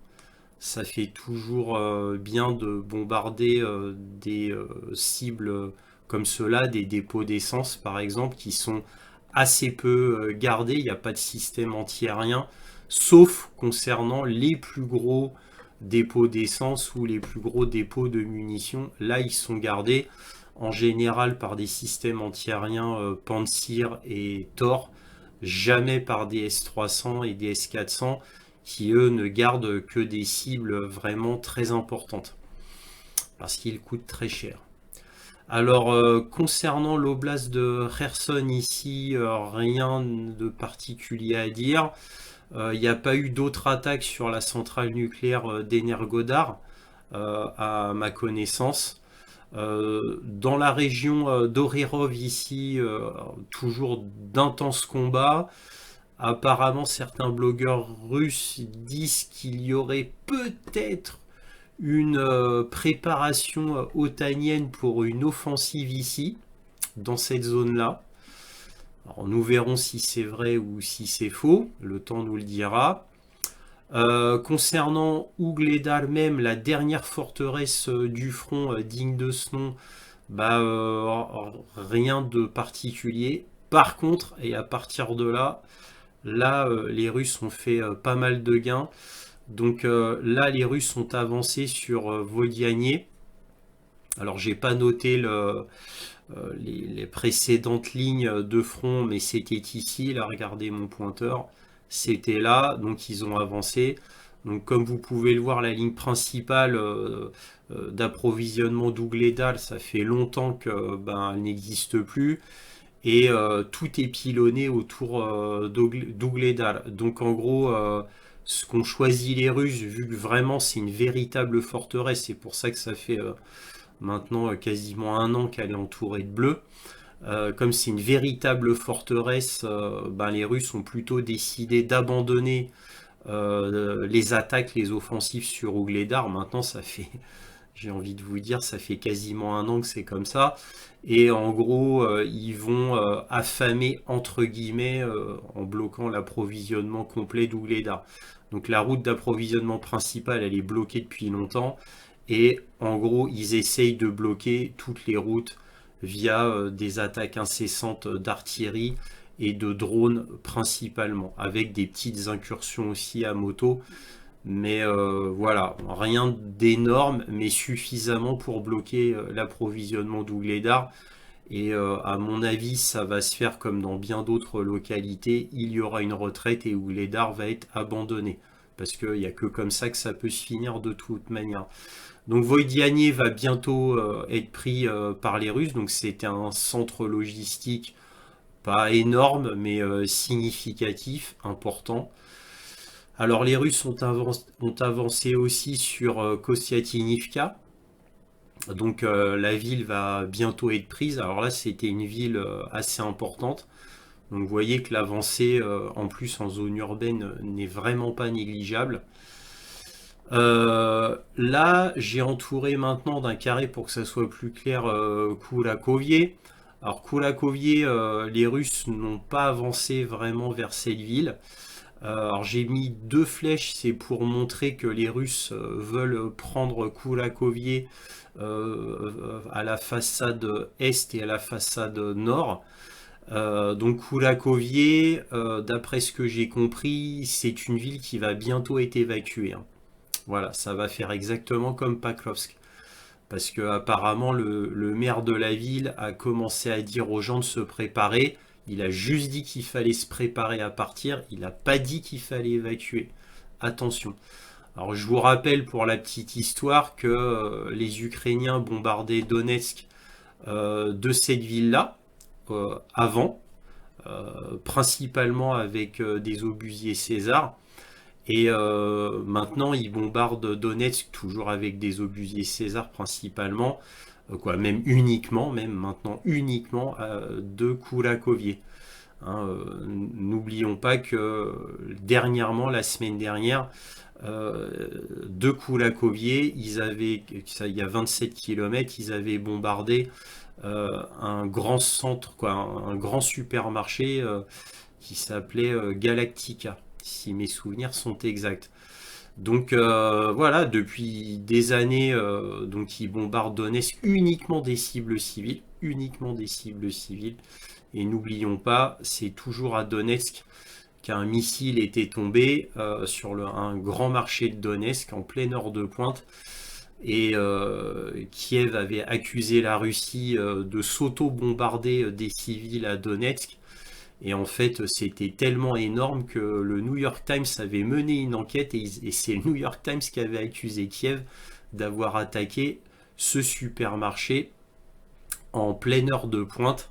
ça fait toujours bien de bombarder des cibles comme cela, des dépôts d'essence par exemple, qui sont assez peu gardés, il n'y a pas de système antiaérien, sauf concernant les plus gros dépôts d'essence ou les plus gros dépôts de munitions. Là, ils sont gardés en général par des systèmes antiaériens Pantsir et Tor, jamais par des S-300 et des S-400 qui, eux, ne gardent que des cibles vraiment très importantes parce qu'ils coûtent très cher. Alors, concernant l'oblast de Kherson ici, rien de particulier à dire. Il n'y a pas eu d'autres attaques sur la centrale nucléaire d'Energodar, à ma connaissance. Dans la région d'Orerov ici, toujours d'intenses combats. Apparemment, certains blogueurs russes disent qu'il y aurait peut-être une préparation otanienne pour une offensive ici, dans cette zone-là. Alors, nous verrons si c'est vrai ou si c'est faux, le temps nous le dira. Concernant Ougledar même, la dernière forteresse du front digne de ce nom, bah, rien de particulier. Par contre, et à partir de là, les Russes ont fait pas mal de gains. Donc là, les Russes ont avancé sur Vodiane. Alors, j'ai pas noté les précédentes lignes de front, mais c'était ici. Là, regardez mon pointeur. C'était là, donc ils ont avancé. Donc, comme vous pouvez le voir, la ligne principale d'approvisionnement d'Ougledar, ça fait longtemps que elle n'existe plus. Et tout est pilonné autour d'Ougledar. Donc en gros, ce qu'ont choisi les Russes, vu que vraiment c'est une véritable forteresse, c'est pour ça que ça fait maintenant quasiment un an qu'elle est entourée de bleu. Comme c'est une véritable forteresse, les Russes ont plutôt décidé d'abandonner les attaques, les offensives sur Ougledar. Maintenant, ça fait, j'ai envie de vous dire, ça fait quasiment un an que c'est comme ça. Et en gros, ils vont affamer, entre guillemets, en bloquant l'approvisionnement complet d'Ougledar. Donc la route d'approvisionnement principale, elle est bloquée depuis longtemps. Et en gros, ils essayent de bloquer toutes les routes via des attaques incessantes d'artillerie et de drones principalement, avec des petites incursions aussi à moto. Mais voilà, rien d'énorme, mais suffisamment pour bloquer l'approvisionnement d'Ougledar. Et à mon avis, ça va se faire comme dans bien d'autres localités. Il y aura une retraite et Ougledar va être abandonné. Parce qu'il n'y a que comme ça que ça peut se finir de toute manière. Donc Voïdiane va bientôt être pris par les Russes. Donc c'était un centre logistique pas énorme, mais significatif, important. Alors les Russes ont avancé aussi sur Kostiatynivka. Donc la ville va bientôt être prise. Alors là, c'était une ville assez importante. Donc vous voyez que l'avancée, en plus en zone urbaine, n'est vraiment pas négligeable. Là, j'ai entouré maintenant d'un carré pour que ça soit plus clair Kourakovié. Alors Kourakovié, les Russes n'ont pas avancé vraiment vers cette ville. Alors j'ai mis deux flèches, c'est pour montrer que les Russes veulent prendre Kourakovié à la façade est et à la façade nord. Donc Kourakovié, d'après ce que j'ai compris, c'est une ville qui va bientôt être évacuée, hein. Voilà, ça va faire exactement comme Pakrovsk. Parce que apparemment le maire de la ville a commencé à dire aux gens de se préparer. Il a juste dit qu'il fallait se préparer à partir. Il n'a pas dit qu'il fallait évacuer. Attention. Alors je vous rappelle pour la petite histoire que les Ukrainiens bombardaient Donetsk de cette ville-là avant, principalement avec des obusiers César. Et maintenant, ils bombardent Donetsk toujours avec des obusiers César principalement, même uniquement, même maintenant uniquement de Kourakovié. Hein, n'oublions pas que dernièrement, la semaine dernière, de Kourakovié, il y a 27 km, ils avaient bombardé un grand centre, un grand supermarché qui s'appelait Galactica, si mes souvenirs sont exacts. Donc voilà, depuis des années, donc ils bombardent Donetsk uniquement des cibles civiles, uniquement des cibles civiles. Et n'oublions pas, c'est toujours à Donetsk qu'un missile était tombé sur un grand marché de Donetsk en pleine heure de pointe. Et Kiev avait accusé la Russie de s'auto-bombarder des civils à Donetsk. Et en fait, c'était tellement énorme que le New York Times avait mené une enquête et c'est le New York Times qui avait accusé Kiev d'avoir attaqué ce supermarché en pleine heure de pointe.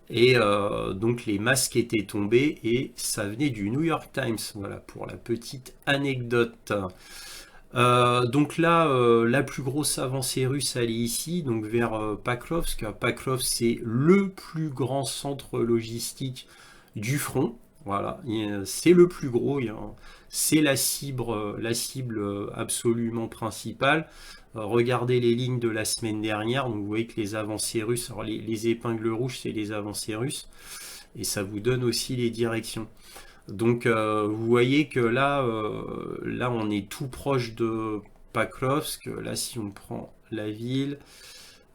Et donc les masques étaient tombés et ça venait du New York Times. Voilà pour la petite anecdote. Donc là, la plus grosse avancée russe, elle est ici, donc vers Pakrovsk. Pakrovsk, c'est le plus grand centre logistique du front. Voilà, c'est le plus gros, c'est la cible absolument principale. Regardez les lignes de la semaine dernière, donc vous voyez que les avancées russes, alors les épingles rouges, c'est les avancées russes, et ça vous donne aussi les directions. Donc vous voyez que là on est tout proche de Pakrovsk. Là si on prend la ville,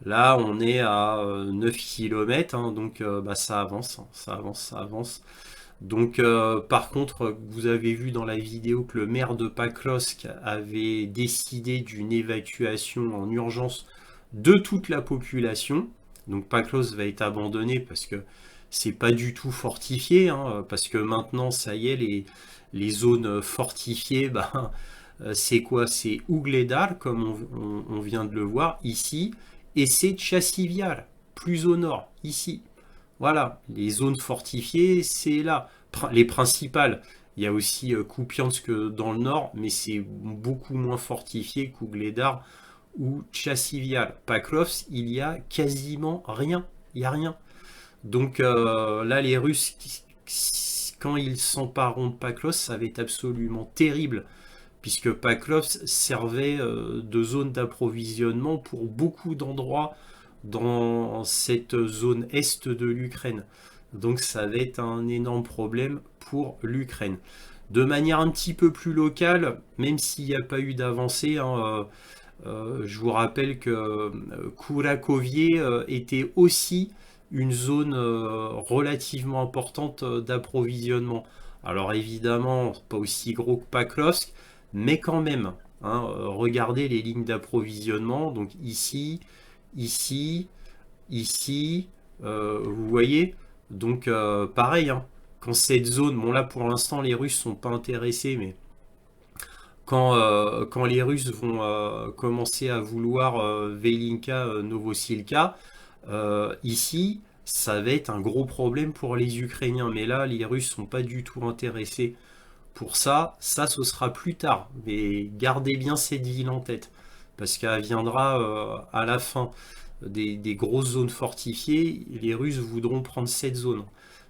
là on est à 9 km, hein, donc bah, ça avance, hein, ça avance, ça avance. Donc par contre vous avez vu dans la vidéo que le maire de Pakrovsk avait décidé d'une évacuation en urgence de toute la population. Donc Pakrovsk va être abandonné parce que c'est pas du tout fortifié, hein, parce que maintenant, ça y est, les zones fortifiées, bah, c'est quoi? C'est Ougledar, comme on vient de le voir ici, et c'est Tchassiviar, plus au nord, ici. Voilà, les zones fortifiées, c'est là. Les principales, il y a aussi Kupiansk dans le nord, mais c'est beaucoup moins fortifié qu'Ougledar ou Tchassiviar. Pakrovsk, il y a quasiment rien, il n'y a rien. Donc là, les Russes, quand ils s'empareront de Pakrovsk, ça va être absolument terrible, puisque Pakrovsk servait de zone d'approvisionnement pour beaucoup d'endroits dans cette zone est de l'Ukraine. Donc ça va être un énorme problème pour l'Ukraine. De manière un petit peu plus locale, même s'il n'y a pas eu d'avancée, hein, je vous rappelle que Kurakovié était aussi une zone relativement importante d'approvisionnement. Alors évidemment, pas aussi gros que Pakrovsk, mais quand même, hein, regardez les lignes d'approvisionnement. Donc ici, ici, ici, vous voyez. Donc pareil, hein, quand cette zone, bon là pour l'instant les Russes sont pas intéressés, mais quand les Russes vont commencer à vouloir Velinka, Novosilka, ici, ça va être un gros problème pour les Ukrainiens. Mais là, les Russes sont pas du tout intéressés pour ça. Ça, ce sera plus tard. Mais gardez bien cette ville en tête. Parce qu'elle viendra à la fin des grosses zones fortifiées. Les Russes voudront prendre cette zone.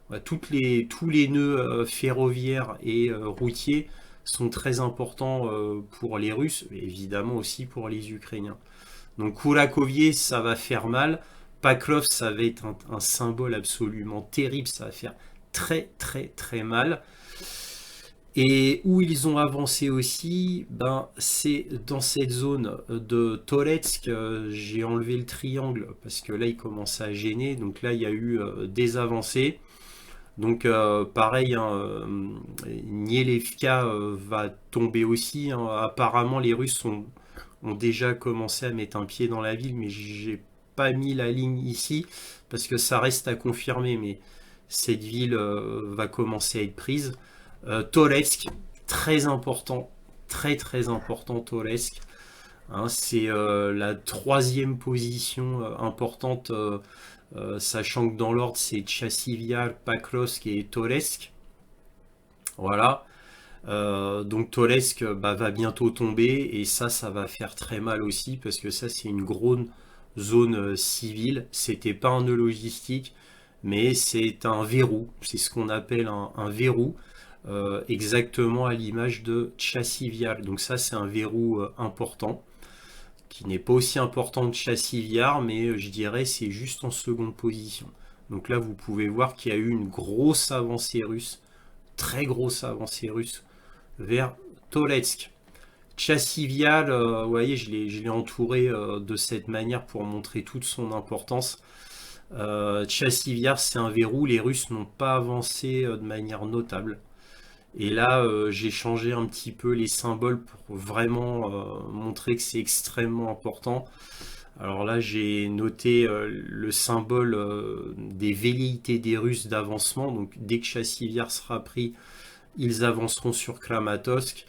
Voilà, tous les nœuds ferroviaires et routiers sont très importants pour les Russes, mais évidemment aussi pour les Ukrainiens. Donc Kurakovié, ça va faire mal. Pakrovsk, ça va être un symbole absolument terrible, ça va faire très très très mal. Et où ils ont avancé aussi, ben, c'est dans cette zone de Toretsk. J'ai enlevé le triangle parce que là il commence à gêner, donc là il y a eu des avancées. Donc pareil, hein, Nielevka va tomber aussi, hein. Apparemment les Russes ont déjà commencé à mettre un pied dans la ville, mais j'ai pas mis la ligne ici parce que ça reste à confirmer, mais cette ville va commencer à être prise. Toretsk, très important, très très important Toretsk, hein, c'est la troisième position importante, sachant que dans l'ordre c'est Tchassiviar, Pakrovsk et Toretsk. Voilà. Donc Toretsk bah, va bientôt tomber et ça va faire très mal aussi parce que ça c'est une grosse zone civile. C'était pas un nœud logistique, mais c'est un verrou. C'est ce qu'on appelle un verrou, exactement à l'image de Tchassiviar. Donc ça c'est un verrou important qui n'est pas aussi important que Tchassiviar, mais je dirais c'est juste en seconde position. Donc là vous pouvez voir qu'il y a eu une grosse avancée russe, très grosse avancée russe vers Toretsk. Tchassiviar, vous voyez, je l'ai entouré de cette manière pour montrer toute son importance. Tchassiviar, c'est un verrou, les Russes n'ont pas avancé de manière notable. Et là, j'ai changé un petit peu les symboles pour vraiment montrer que c'est extrêmement important. Alors là, j'ai noté le symbole des velléités des Russes d'avancement. Donc dès que Tchassiviar sera pris, ils avanceront sur Kramatorsk.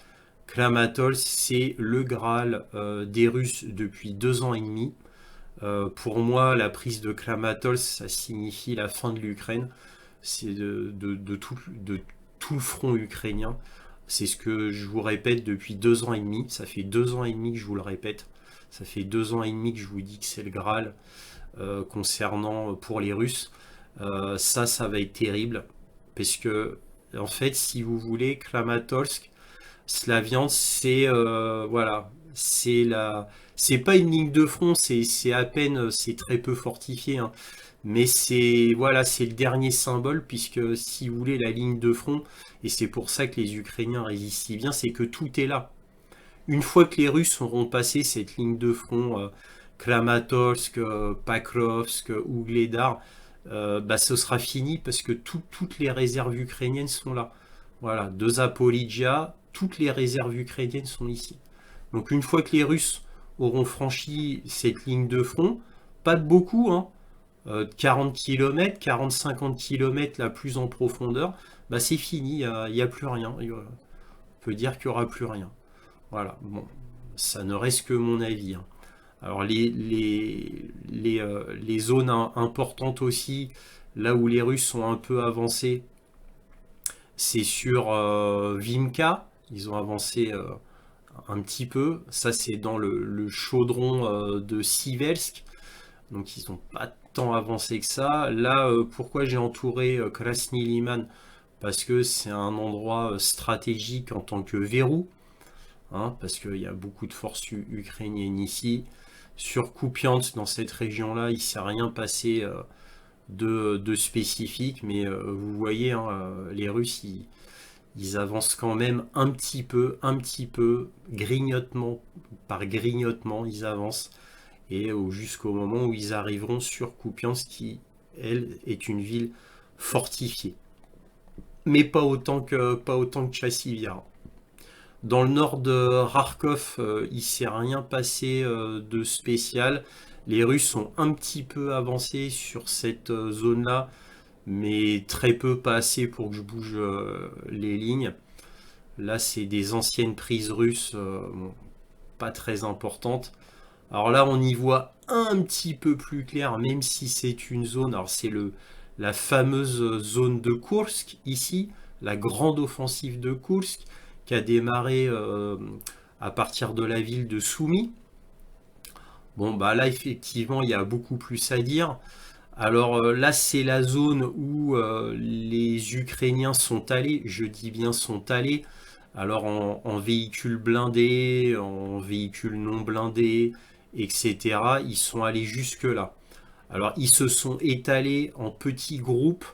Kramatorsk, c'est le Graal des Russes depuis 2 ans et demi. Pour moi, la prise de Kramatorsk, ça signifie la fin de l'Ukraine. C'est de tout le front ukrainien. C'est ce que je vous répète depuis 2 ans et demi. Ça fait 2 ans et demi que je vous le répète. Ça fait 2 ans et demi que je vous dis que c'est le Graal concernant pour les Russes. Ça va être terrible. Parce que, en fait, si vous voulez, Kramatorsk, Slaviansk, c'est voilà, c'est pas une ligne de front, c'est à peine, c'est très peu fortifié, hein. Mais c'est voilà, c'est le dernier symbole puisque si vous voulez la ligne de front, et c'est pour ça que les Ukrainiens résistent si bien, c'est que tout est là. Une fois que les Russes auront passé cette ligne de front, Kramatorsk, Pakrovsk, Ougledar, bah, ce sera fini parce que toutes les réserves ukrainiennes sont là. Voilà, de Zaporizhia, toutes les réserves ukrainiennes sont ici. Donc une fois que les Russes auront franchi cette ligne de front, pas de beaucoup, hein, 40 km, 40-50 km la plus en profondeur, bah c'est fini, il n'y a plus rien. On peut dire qu'il n'y aura plus rien. Voilà, bon, ça ne reste que mon avis, hein. Alors les zones importantes aussi, là où les Russes sont un peu avancés, c'est sur Vimka. Ils ont avancé un petit peu. Ça, c'est dans le chaudron de Sivelsk. Donc, ils n'ont pas tant avancé que ça. Là, pourquoi j'ai entouré Krasny Liman? Parce que c'est un endroit stratégique en tant que verrou, hein, parce qu'il y a beaucoup de forces ukrainiennes ici. Sur Kupiansk, dans cette région-là, il ne s'est rien passé de spécifique, mais vous voyez, hein, les Russes, ils avancent quand même un petit peu, grignotement par grignotement, ils avancent, et jusqu'au moment où ils arriveront sur Kupiansk, qui, elle, est une ville fortifiée. Mais pas autant que Chassivyar. Dans le nord de Kharkov, il ne s'est rien passé de spécial. Les Russes ont un petit peu avancé sur cette zone-là, mais très peu, pas assez pour que je bouge les lignes. Là, c'est des anciennes prises russes, bon, pas très importantes. Alors là, on y voit un petit peu plus clair, même si c'est une zone. Alors c'est la fameuse zone de Kursk, ici, la grande offensive de Kursk, qui a démarré à partir de la ville de Soumy. Bon, bah là, effectivement, il y a beaucoup plus à dire. Alors là, c'est la zone où les Ukrainiens sont allés, je dis bien sont allés, alors en véhicules blindés, en véhicules non blindés, etc. Ils sont allés jusque-là. Alors ils se sont étalés en petits groupes,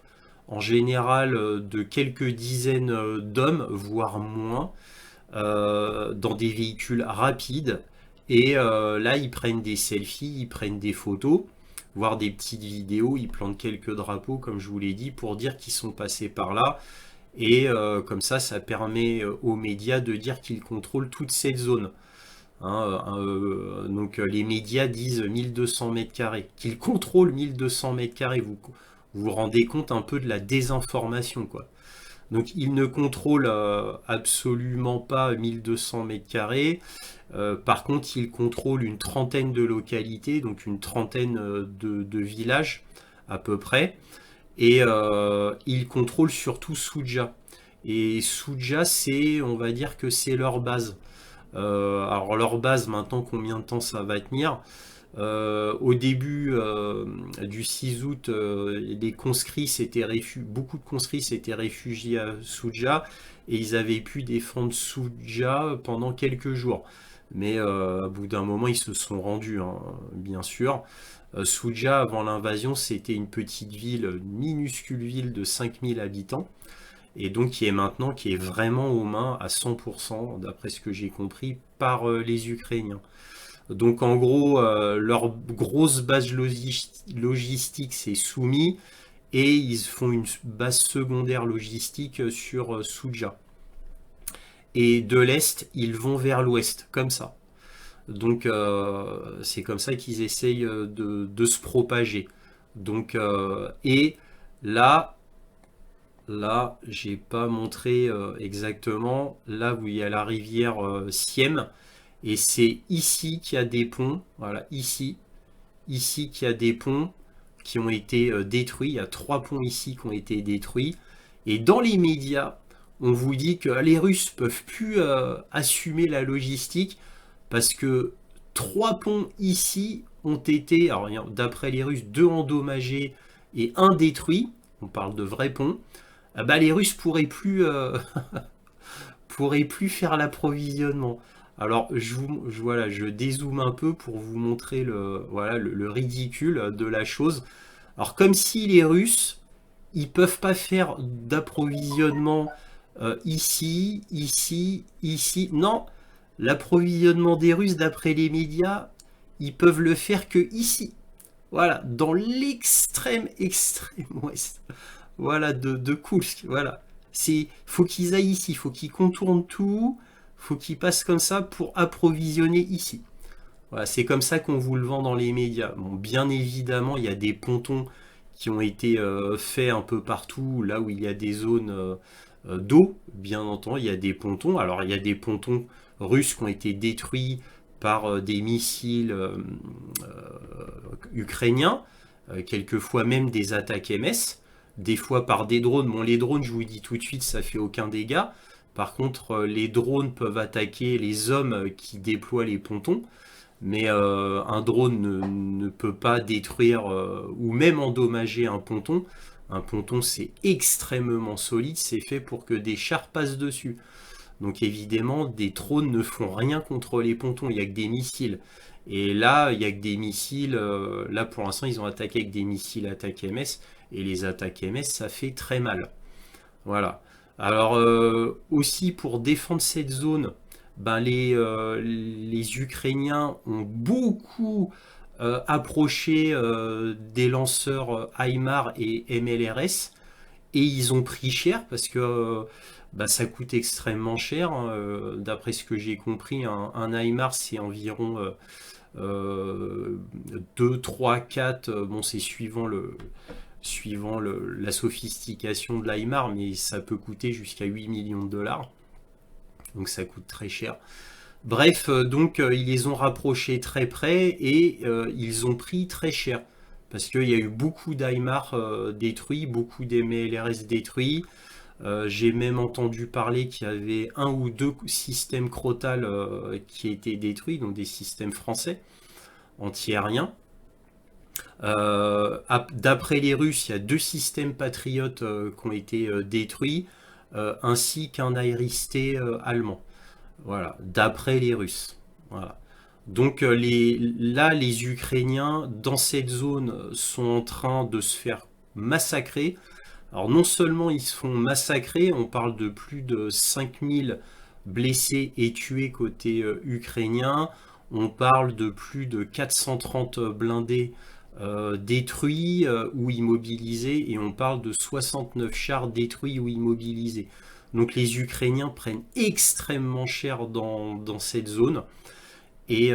en général de quelques dizaines d'hommes, voire moins, dans des véhicules rapides. Et là, ils prennent des selfies, ils prennent des photos, voire des petites vidéos, ils plantent quelques drapeaux, comme je vous l'ai dit, pour dire qu'ils sont passés par là. Et comme ça permet aux médias de dire qu'ils contrôlent toute cette zone. Hein, donc les médias disent 1200 mètres carrés, qu'ils contrôlent 1200 mètres carrés. Vous rendez compte un peu de la désinformation, quoi. Donc ils ne contrôlent absolument pas 1200 mètres carrés. Par contre, ils contrôlent une trentaine de localités, donc une trentaine de villages à peu près. Et ils contrôlent surtout Soudzha. Et Soudzha, on va dire que c'est leur base. Alors leur base, maintenant, combien de temps ça va tenir? Au début du 6 août, beaucoup de conscrits s'étaient réfugiés à Soudzha et ils avaient pu défendre Soudzha pendant quelques jours. Mais à bout d'un moment, ils se sont rendus, hein, bien sûr. Soudzha, avant l'invasion, c'était une petite ville, une minuscule ville de 5000 habitants, et donc qui est vraiment aux mains à 100%, d'après ce que j'ai compris, par les Ukrainiens. Donc en gros, leur grosse base logistique, c'est Soumy, et ils font une base secondaire logistique sur Soudzha. Et de l'Est, ils vont vers l'Ouest, comme ça. Donc c'est comme ça qu'ils essayent de se propager. Donc, et là, j'ai pas montré exactement, là où il y a la rivière Siem, et c'est ici qu'il y a des ponts, voilà, ici, ici qu'il y a des ponts qui ont été détruits. Il y a 3 ponts ici qui ont été détruits. Et dans les médias, on vous dit que les Russes peuvent plus assumer la logistique parce que 3 ponts ici ont été, alors d'après les Russes, 2 endommagés et 1 détruit. On parle de vrais ponts. Les Russes pourraient plus faire l'approvisionnement. Alors je dézoome un peu pour vous montrer le ridicule de la chose. Alors comme si les Russes, ils peuvent pas faire d'approvisionnement ici, ici, ici. Non, l'approvisionnement des Russes, d'après les médias, ils peuvent le faire que ici. Voilà, dans l'extrême ouest. Voilà, de Koulsk. Voilà. Faut qu'ils aillent ici, faut qu'ils contournent tout, faut qu'ils passent comme ça pour approvisionner ici. Voilà, c'est comme ça qu'on vous le vend dans les médias. Bon, bien évidemment, il y a des pontons qui ont été faits un peu partout, là où il y a des zones d'eau, bien entendu, il y a des pontons. Alors, il y a des pontons russes qui ont été détruits par des missiles ukrainiens, quelquefois même des attaques MS, des fois par des drones. Bon, les drones, je vous dis tout de suite, ça fait aucun dégât. Par contre, les drones peuvent attaquer les hommes qui déploient les pontons. Mais un drone ne peut pas détruire ou même endommager un ponton. Un ponton, c'est extrêmement solide, c'est fait pour que des chars passent dessus. Donc évidemment, des drones ne font rien contre les pontons, il n'y a que des missiles. Et là, il n'y a que des missiles. Là, pour l'instant, ils ont attaqué avec des missiles attaques MS. Et les attaques MS, ça fait très mal. Voilà. Alors, aussi, pour défendre cette zone, les Ukrainiens ont beaucoup approché des lanceurs HIMARS et MLRS et ils ont pris cher parce que ça coûte extrêmement cher. D'après ce que j'ai compris, un HIMARS c'est environ 2, 3, 4, bon c'est suivant la sophistication de l'HIMARS, mais ça peut coûter jusqu'à 8 millions de dollars. Donc ça coûte très cher. Bref, donc ils les ont rapprochés très près et ils ont pris très cher. Parce qu'il y a eu beaucoup d'HIMARS détruits, beaucoup d'MLRS détruits. J'ai même entendu parler qu'il y avait 1 ou 2 systèmes Crotale qui étaient détruits, donc des systèmes français antiaériens. D'après les Russes, il y a 2 systèmes Patriotes qui ont été détruits. Ainsi qu'un aériste allemand. Voilà, d'après les Russes. Voilà. Donc les Ukrainiens, dans cette zone, sont en train de se faire massacrer. Alors non seulement ils se font massacrer, on parle de plus de 5000 blessés et tués côté ukrainien, on parle de plus de 430 blindés détruits ou immobilisés, et on parle de 69 chars détruits ou immobilisés. Donc les Ukrainiens prennent extrêmement cher dans cette zone, et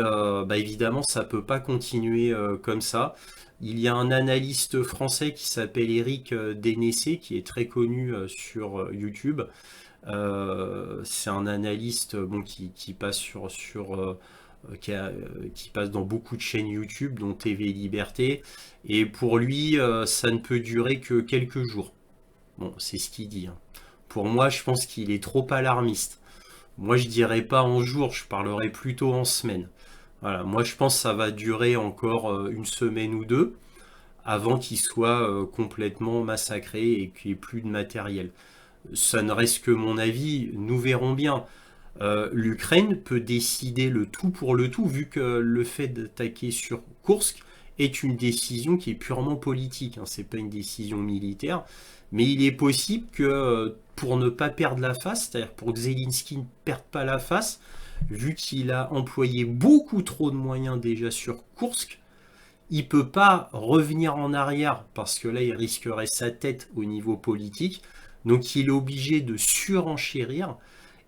évidemment ça peut pas continuer comme ça. Il y a un analyste français qui s'appelle Eric Dénessé, qui est très connu sur YouTube. C'est un analyste qui passe qui passe dans beaucoup de chaînes YouTube, dont TV Liberté, et pour lui, ça ne peut durer que quelques jours. Bon, c'est ce qu'il dit. Hein. Pour moi, je pense qu'il est trop alarmiste. Moi, je dirais pas en jours, je parlerais plutôt en semaines. Voilà, moi, je pense que ça va durer encore une semaine ou deux, avant qu'il soit complètement massacré et qu'il n'y ait plus de matériel. Ça ne reste que mon avis, nous verrons bien. L'Ukraine peut décider le tout pour le tout, vu que le fait d'attaquer sur Koursk est une décision qui est purement politique, hein, c'est pas une décision militaire, mais il est possible que pour ne pas perdre la face, c'est-à-dire pour que Zelensky ne perde pas la face, vu qu'il a employé beaucoup trop de moyens déjà sur Koursk, il peut pas revenir en arrière parce que là il risquerait sa tête au niveau politique, donc il est obligé de surenchérir.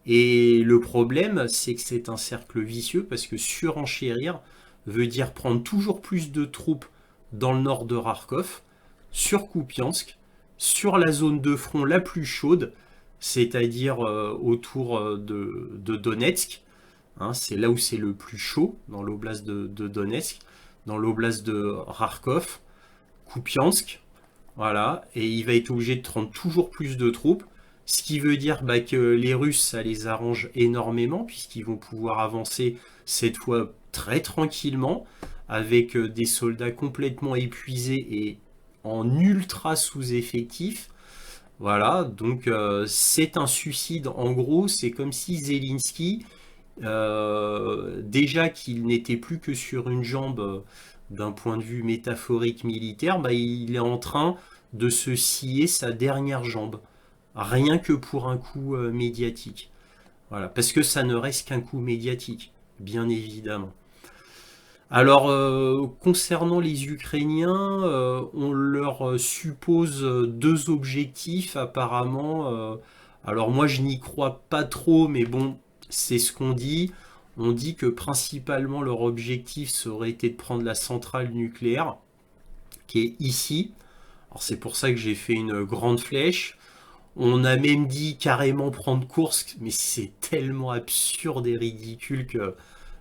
Et le problème, c'est que c'est un cercle vicieux parce que surenchérir veut dire prendre toujours plus de troupes dans le nord de Kharkov, sur Kupiansk, sur la zone de front la plus chaude, c'est-à-dire autour de Donetsk. Hein, c'est là où c'est le plus chaud, dans l'oblast de Donetsk. dans l'oblast de Kharkov, Kupiansk, voilà, et il va être obligé de prendre toujours plus de troupes, ce qui veut dire que les Russes, ça les arrange énormément, puisqu'ils vont pouvoir avancer cette fois très tranquillement, avec des soldats complètement épuisés et en ultra sous-effectif. Voilà, donc c'est un suicide. En gros, c'est comme si Zelensky, déjà qu'il n'était plus que sur une jambe d'un point de vue métaphorique militaire, il est en train de se scier sa dernière jambe. Rien que pour un coup médiatique. Voilà, parce que ça ne reste qu'un coup médiatique, bien évidemment. Alors, concernant les Ukrainiens, on leur suppose deux objectifs apparemment. Alors moi, je n'y crois pas trop, mais bon, c'est ce qu'on dit. On dit que principalement leur objectif serait été de prendre la centrale nucléaire, qui est ici. Alors c'est pour ça que j'ai fait une grande flèche. On a même dit carrément prendre Koursk, mais c'est tellement absurde et ridicule que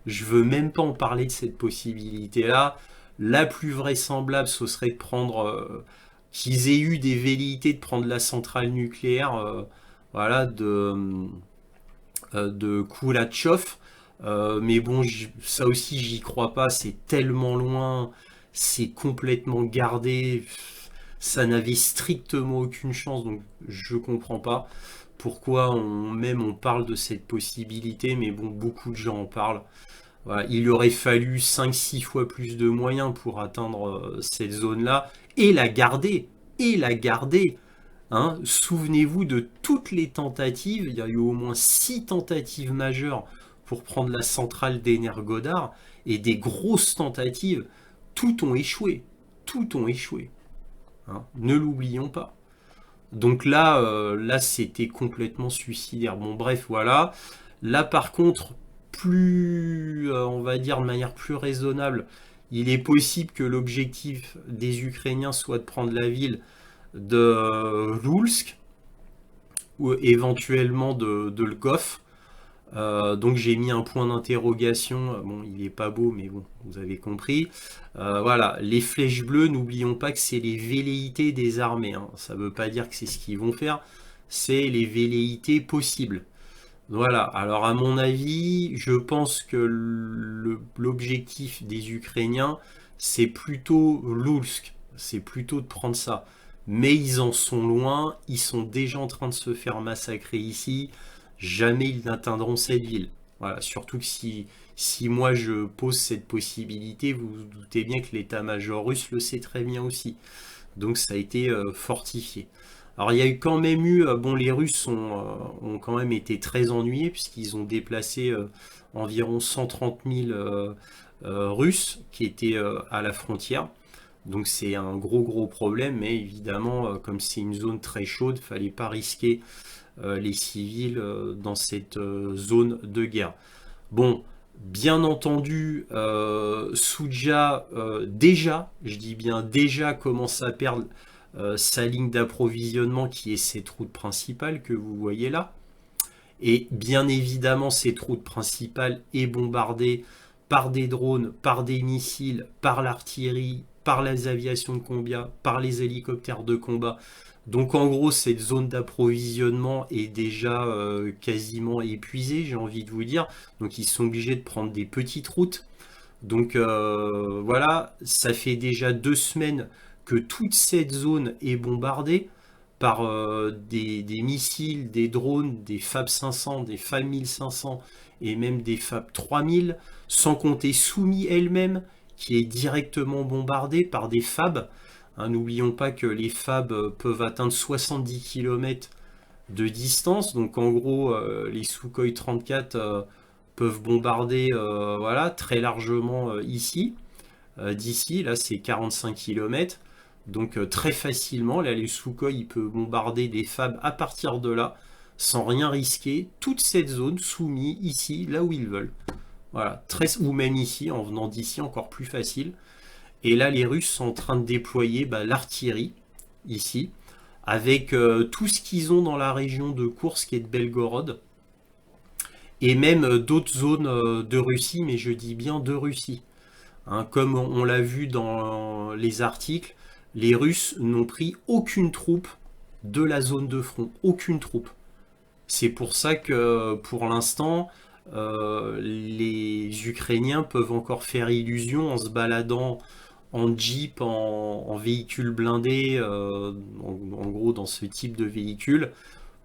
je veux même pas en parler de cette possibilité-là. La plus vraisemblable, ce serait de prendre, qu'ils aient eu des velléités de prendre la centrale nucléaire, voilà, de Koulatchov. Mais bon, ça aussi, j'y crois pas. C'est tellement loin, c'est complètement gardé. Ça n'avait strictement aucune chance, donc je comprends pas pourquoi on parle de cette possibilité, mais bon, beaucoup de gens en parlent. Voilà, il aurait fallu 5-6 fois plus de moyens pour atteindre cette zone-là et la garder. Et la garder. Hein. Souvenez-vous de toutes les tentatives. Il y a eu au moins 6 tentatives majeures pour prendre la centrale d'Energodar et des grosses tentatives. Toutes ont échoué. Toutes ont échoué. Hein. Ne l'oublions pas. Donc là c'était complètement suicidaire. Bon, bref, voilà. Là, par contre, plus, on va dire de manière plus raisonnable, il est possible que l'objectif des Ukrainiens soit de prendre la ville de Lulsk ou éventuellement de Lgov. Donc j'ai mis un point d'interrogation. Bon, il est pas beau, mais bon, vous avez compris. Voilà, les flèches bleues, n'oublions pas que c'est les velléités des armées. Hein. Ça ne veut pas dire que c'est ce qu'ils vont faire, c'est les velléités possibles. Voilà, alors à mon avis, je pense que l'objectif des Ukrainiens, c'est plutôt Lulsk, c'est plutôt de prendre ça. Mais ils en sont loin, ils sont déjà en train de se faire massacrer ici, jamais ils n'atteindront cette ville. Voilà, surtout que si moi je pose cette possibilité, vous vous doutez bien que l'état-major russe le sait très bien aussi. Donc ça a été fortifié. Alors il y a eu quand même eu, bon les Russes ont quand même été très ennuyés puisqu'ils ont déplacé environ 130 000 Russes qui étaient à la frontière. Donc c'est un gros problème, mais évidemment comme c'est une zone très chaude, il ne fallait pas risquer les civils dans cette zone de guerre. Bon, bien entendu, Souja déjà, je dis bien déjà, commence à perdre sa ligne d'approvisionnement qui est cette route principale que vous voyez là. Et bien évidemment, cette route principale est bombardée par des drones, par des missiles, par l'artillerie, par les aviations de combat, par les hélicoptères de combat. Donc en gros, cette zone d'approvisionnement est déjà quasiment épuisée, j'ai envie de vous dire. Donc ils sont obligés de prendre des petites routes. Donc voilà, ça fait déjà 2 semaines que toute cette zone est bombardée par des missiles, des drones, des FAB 500, des FAB 1500 et même des FAB 3000, sans compter Soumy elle-même qui est directement bombardée par des FAB. Hein, n'oublions pas que les FAB peuvent atteindre 70 km de distance, donc en gros les Sukhoi 34 peuvent bombarder voilà, très largement ici. D'ici, là c'est 45 km. Donc très facilement, là les Sukhoi ils peuvent bombarder des FAB à partir de là, sans rien risquer, toute cette zone soumise ici, là où ils veulent. Voilà, ou même ici, en venant d'ici, encore plus facile. Et là les Russes sont en train de déployer l'artillerie, ici, avec tout ce qu'ils ont dans la région de Koursk et de Belgorod, et même d'autres zones de Russie, mais je dis bien de Russie. Hein, comme on l'a vu dans les articles, les Russes n'ont pris aucune troupe de la zone de front, aucune troupe. C'est pour ça que pour l'instant, les Ukrainiens peuvent encore faire illusion en se baladant en Jeep, en véhicule blindé, en gros dans ce type de véhicule,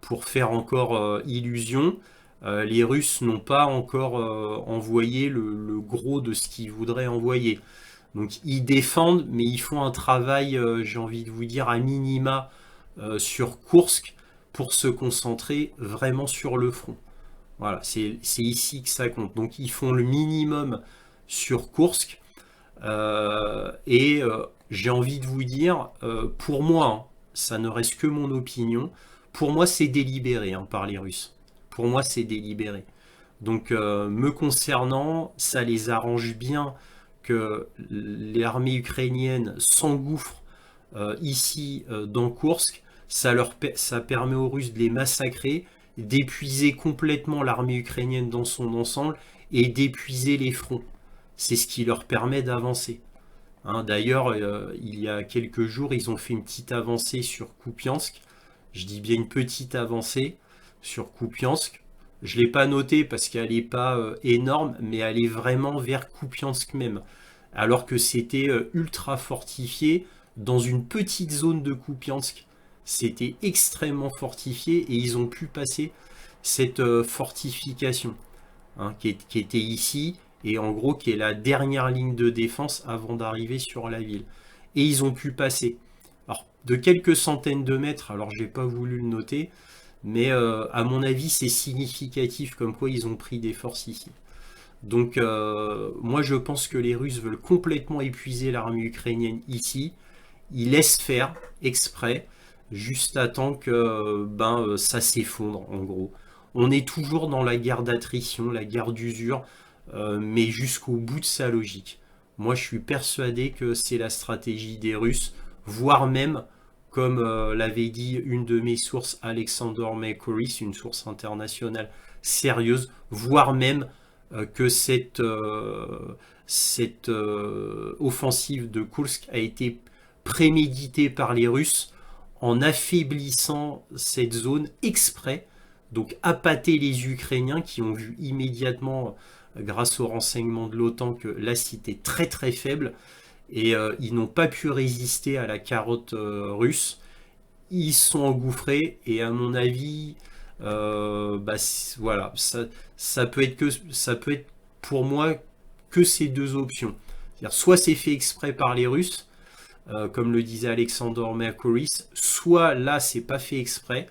pour faire encore illusion. Les Russes n'ont pas encore envoyé le gros de ce qu'ils voudraient envoyer. Donc ils défendent, mais ils font un travail, j'ai envie de vous dire, à minima sur Koursk pour se concentrer vraiment sur le front. Voilà, c'est ici que ça compte. Donc ils font le minimum sur Koursk. J'ai envie de vous dire, pour moi, hein, ça ne reste que mon opinion, pour moi c'est délibéré hein, par les Russes. Pour moi c'est délibéré. Donc me concernant, ça les arrange bien que l'armée ukrainienne s'engouffre ici dans Koursk. Ça permet aux Russes de les massacrer, d'épuiser complètement l'armée ukrainienne dans son ensemble et d'épuiser les fronts. C'est ce qui leur permet d'avancer. Hein, d'ailleurs, il y a quelques jours, ils ont fait une petite avancée sur Kupiansk. Je dis bien une petite avancée sur Kupiansk. Je ne l'ai pas noté parce qu'elle n'est pas énorme, mais elle est vraiment vers Kupiansk même. Alors que c'était ultra fortifié dans une petite zone de Kupiansk. C'était extrêmement fortifié et ils ont pu passer cette fortification hein, qui était ici et en gros qui est la dernière ligne de défense avant d'arriver sur la ville. Et ils ont pu passer. Alors, de quelques centaines de mètres, alors j'ai pas voulu le noter, mais à mon avis c'est significatif comme quoi ils ont pris des forces ici. Donc moi je pense que les Russes veulent complètement épuiser l'armée ukrainienne ici. Ils laissent faire exprès. Juste à temps que ça s'effondre en gros. On est toujours dans la guerre d'attrition, la guerre d'usure, mais jusqu'au bout de sa logique. Moi je suis persuadé que c'est la stratégie des Russes, voire même, comme l'avait dit une de mes sources, Alexander Mercury, une source internationale sérieuse, voire même que cette offensive de Kursk a été préméditée par les Russes en affaiblissant cette zone exprès, donc appâter les Ukrainiens qui ont vu immédiatement, grâce au renseignement de l'OTAN, que la cité est très très faible et ils n'ont pas pu résister à la carotte russe. Ils sont engouffrés et à mon avis, voilà, ça peut être pour moi que ces deux options. C'est-à-dire, soit c'est fait exprès par les Russes, comme le disait Alexander Mercury, soit là c'est pas fait exprès,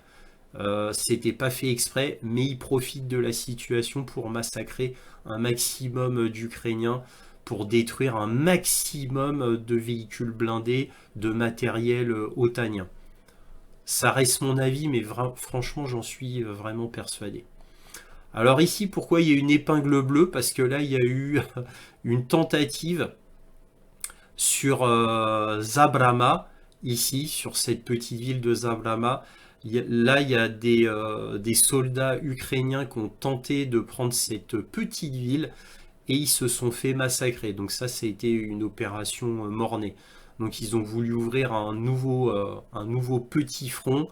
c'était pas fait exprès, mais ils profitent de la situation pour massacrer un maximum d'Ukrainiens, pour détruire un maximum de véhicules blindés, de matériel otanien. Ça reste mon avis, mais franchement j'en suis vraiment persuadé. Alors ici, pourquoi il y a une épingle bleue? Parce que là il y a eu une tentative sur Zabrama, ici, sur cette petite ville de Zabrama. Là, il y a des soldats ukrainiens qui ont tenté de prendre cette petite ville et ils se sont fait massacrer. Donc ça a été une opération mort-née. Donc ils ont voulu ouvrir un nouveau petit front,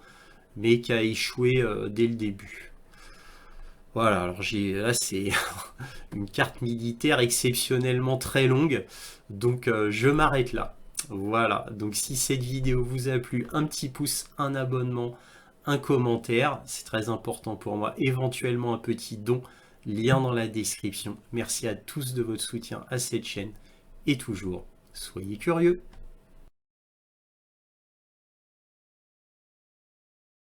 mais qui a échoué dès le début. Voilà, alors là c'est une carte militaire exceptionnellement très longue, donc je m'arrête là. Voilà, donc si cette vidéo vous a plu, un petit pouce, un abonnement, un commentaire, c'est très important pour moi, éventuellement un petit don, lien dans la description. Merci à tous de votre soutien à cette chaîne, et toujours, soyez curieux.